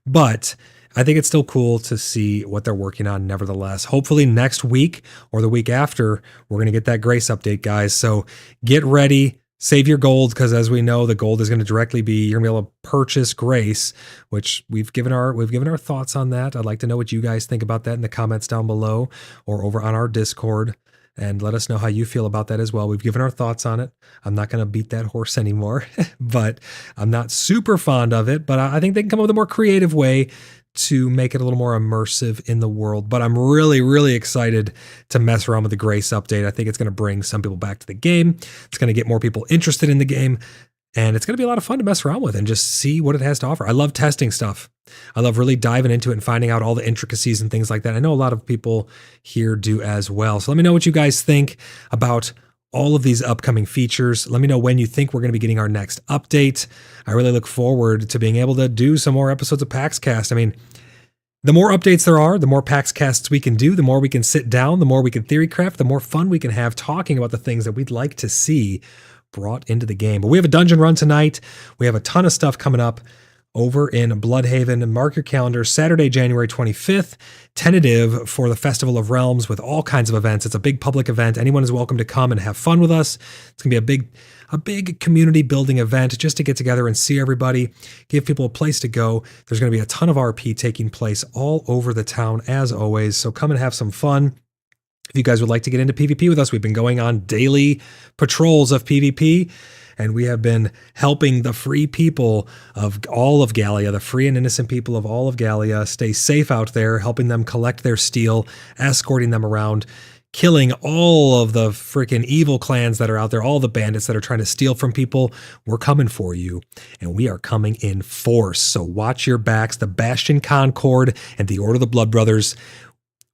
but I think it's still cool to see what they're working on nevertheless. Hopefully next week or the week after, we're going to get that Grace update, guys. So get ready. Save your gold, because as we know, the gold is going to directly be, you're going to be able to purchase Grace, which we've given our thoughts on that. I'd like to know what you guys think about that in the comments down below or over on our Discord, and let us know how you feel about that as well. We've given our thoughts on it. I'm not going to beat that horse anymore, but I'm not super fond of it, but I think they can come up with a more creative way to make it a little more immersive in the world. But I'm really, really excited to mess around with the Grace update. I think it's going to bring some people back to the game. It's going to get more people interested in the game. And it's going to be a lot of fun to mess around with and just see what it has to offer. I love testing stuff. I love really diving into it and finding out all the intricacies and things like that. I know a lot of people here do as well. So let me know what you guys think about all of these upcoming features. Let me know when you think we're going to be getting our next update. I really look forward to being able to do some more episodes of PaxCast. I mean, the more updates there are, the more PaxCasts we can do, the more we can sit down, the more we can theory craft, the more fun we can have talking about the things that we'd like to see brought into the game. But we have a dungeon run tonight. We have a ton of stuff coming up over in Bloodhaven. Mark your calendar, Saturday, January 25th, tentative for the Festival of Realms with all kinds of events. It's a big public event. Anyone is welcome to come and have fun with us. It's going to be a big community building event just to get together and see everybody, give people a place to go. There's going to be a ton of RP taking place all over the town as always. So come and have some fun. If you guys would like to get into PvP with us, we've been going on daily patrols of PvP, and we have been helping the free people of all of Gallia, the free and innocent people of all of Gallia, stay safe out there, helping them collect their steel, escorting them around, killing all of the freaking evil clans that are out there, all the bandits that are trying to steal from people. We're coming for you, and we are coming in force. So watch your backs. The Bastion Concord and the Order of the Blood Brothers.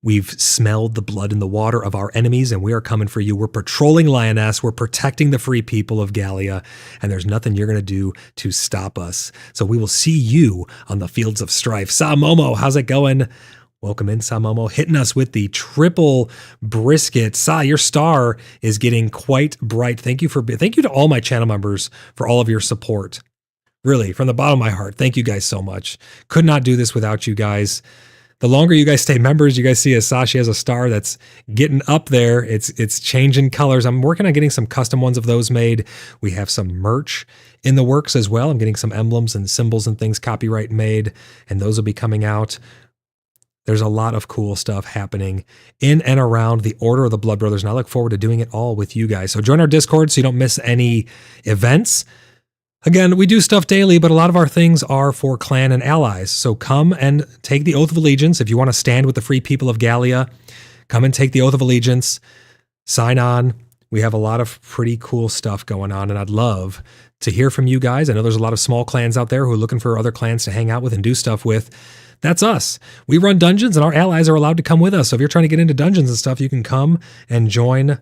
We've smelled the blood in the water of our enemies, and we are coming for you. We're patrolling Lioness. We're protecting the free people of Gallia, and there's nothing you're going to do to stop us. So we will see you on the fields of strife. Sa Momo, how's it going? Welcome in, Sa Momo, hitting us with the triple brisket. Sa, your star is getting quite bright. Thank you to all my channel members for all of your support. Really, from the bottom of my heart, thank you guys so much. Could not do this without you guys. The longer you guys stay members, you guys see Sashi has a star that's getting up there. It's changing colors. I'm working on getting some custom ones of those made. We have some merch in the works as well. I'm getting some emblems and symbols and things copyright made, and those will be coming out. There's a lot of cool stuff happening in and around the Order of the Blood Brothers, and I look forward to doing it all with you guys. So join our Discord so you don't miss any events. Again, we do stuff daily, but a lot of our things are for clan and allies. So come and take the Oath of Allegiance. If you want to stand with the free people of Gallia, come and take the Oath of Allegiance. Sign on. We have a lot of pretty cool stuff going on, and I'd love to hear from you guys. I know there's a lot of small clans out there who are looking for other clans to hang out with and do stuff with. That's us. We run dungeons, and our allies are allowed to come with us. So if you're trying to get into dungeons and stuff, you can come and join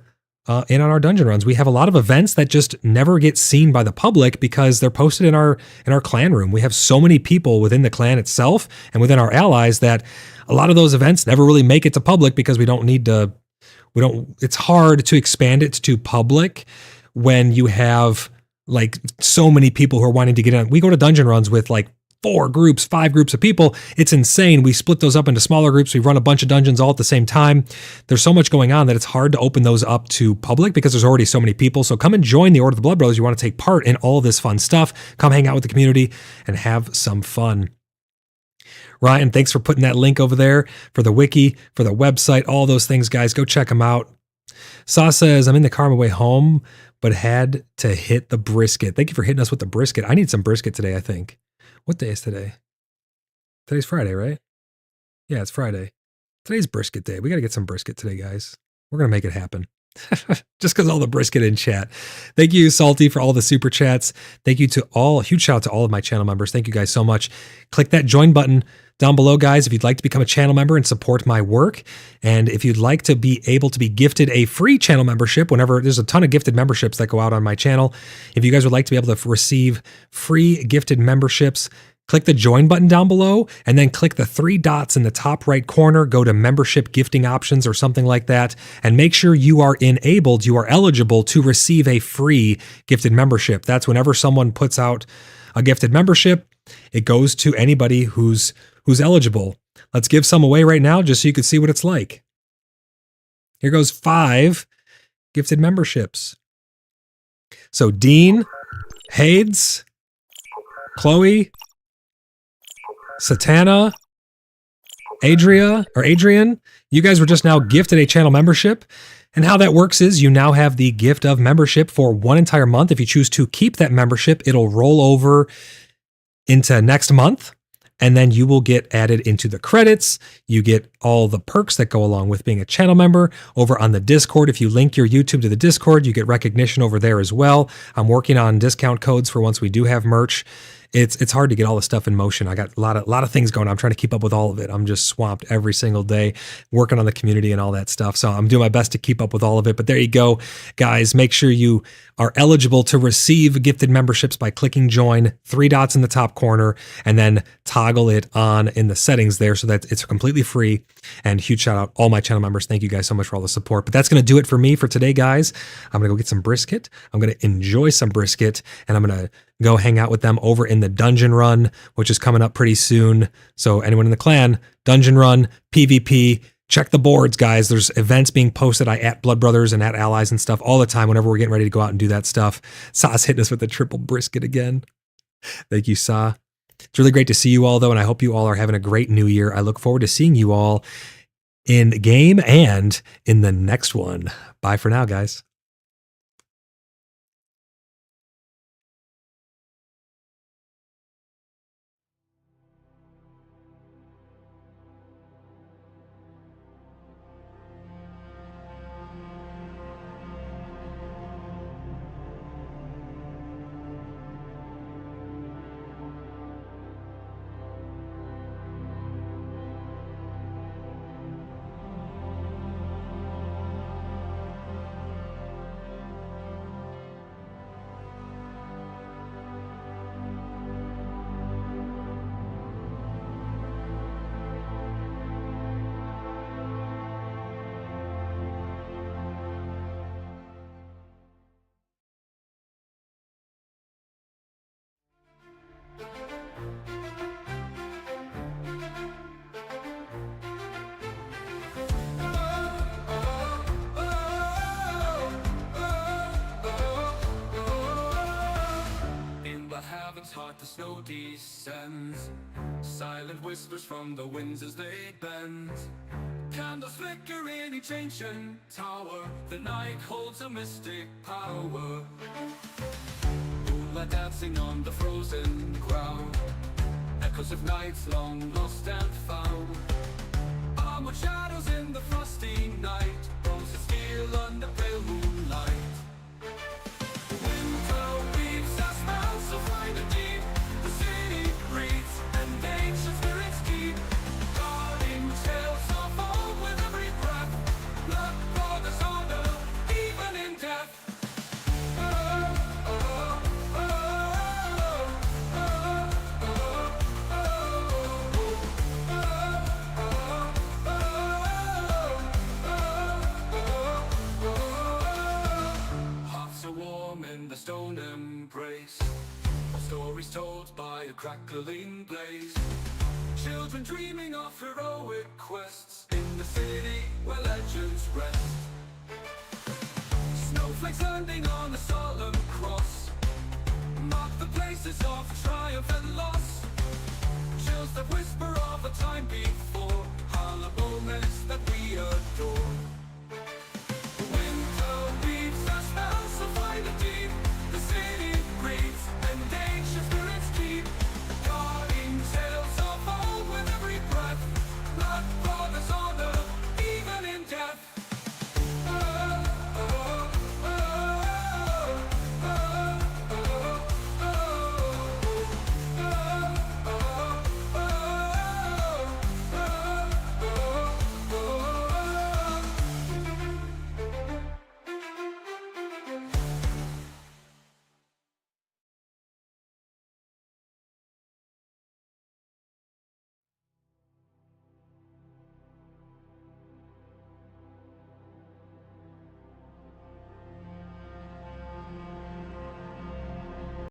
in on our dungeon runs. We have a lot of events that just never get seen by the public because they're posted in our clan room. We have so many people within the clan itself and within our allies that a lot of those events never really make it to public because it's hard to expand it to public when you have like so many people who are wanting to get in. We go to dungeon runs with like 4 groups, 5 groups of people. It's insane. We split those up into smaller groups. We run a bunch of dungeons all at the same time. There's so much going on that it's hard to open those up to public because there's already so many people. So come and join the Order of the Blood Brothers. You want to take part in all this fun stuff. Come hang out with the community and have some fun. Ryan, thanks for putting that link over there for the wiki, for the website, all those things, guys. Go check them out. Sa says, I'm in the car on my way home, but had to hit the brisket. Thank you for hitting us with the brisket. I need some brisket today, I think. What day is today? Today's Friday, right? Yeah, it's Friday. Today's brisket day. We got to get some brisket today, guys. We're going to make it happen. Just because all the brisket in chat. Thank you, Salty, for all the super chats. Thank you to all, huge shout out to all of my channel members. Thank you guys so much. Click that join button down below, guys, if you'd like to become a channel member and support my work. And if you'd like to be able to be gifted a free channel membership, whenever there's a ton of gifted memberships that go out on my channel. If you guys would like to be able to receive free gifted memberships, click the join button down below and then click the 3 dots in the top right corner, go to membership gifting options or something like that, and make sure you are enabled, you are eligible to receive a free gifted membership. That's whenever someone puts out a gifted membership, it goes to anybody who's eligible. Let's give some away right now just so you can see what it's like. Here goes 5 gifted memberships. So Dean, Hades, Chloe, Satana, Adrian, you guys were just now gifted a channel membership. And how that works is you now have the gift of membership for 1 entire month. If you choose to keep that membership, it'll roll over into next month. And then you will get added into the credits. You get all the perks that go along with being a channel member over on the Discord. If you link your YouTube to the Discord, you get recognition over there as well. I'm working on discount codes for once we do have merch. It's hard to get all the stuff in motion. I got a lot of things going on. I'm trying to keep up with all of it. I'm just swamped every single day working on the community and all that stuff. So I'm doing my best to keep up with all of it. But there you go, guys. Make sure you are eligible to receive gifted memberships by clicking join, 3 dots in the top corner, and then toggle it on in the settings there so that it's completely free. And huge shout out all my channel members. Thank you guys so much for all the support. But that's going to do it for me for today, guys. I'm going to go get some brisket. I'm going to enjoy some brisket, and I'm going to go hang out with them over in the dungeon run, which is coming up pretty soon. So anyone in the clan, dungeon run, PvP, check the boards, guys. There's events being posted. I at Blood Brothers and at Allies and stuff all the time whenever we're getting ready to go out and do that stuff. Sa's hitting us with the triple brisket again. Thank you, Sa. It's really great to see you all, though, and I hope you all are having a great new year. I look forward to seeing you all in game and in the next one. Bye for now, guys.
Heart, the snow descends, silent whispers from the winds as they bend. Candles flicker in each ancient tower, the night holds a mystic power. Moonlight dancing on the frozen ground, echoes of nights long lost and found. Armored shadows in the frosty night, bones of steel under pale moonlight. Stone embrace, stories told by a crackling blaze. Children dreaming of heroic quests in the city where legends rest. Snowflakes landing on a solemn cross mark the places of triumph and loss. Chills that whisper of a time before, hollow moments that we adore.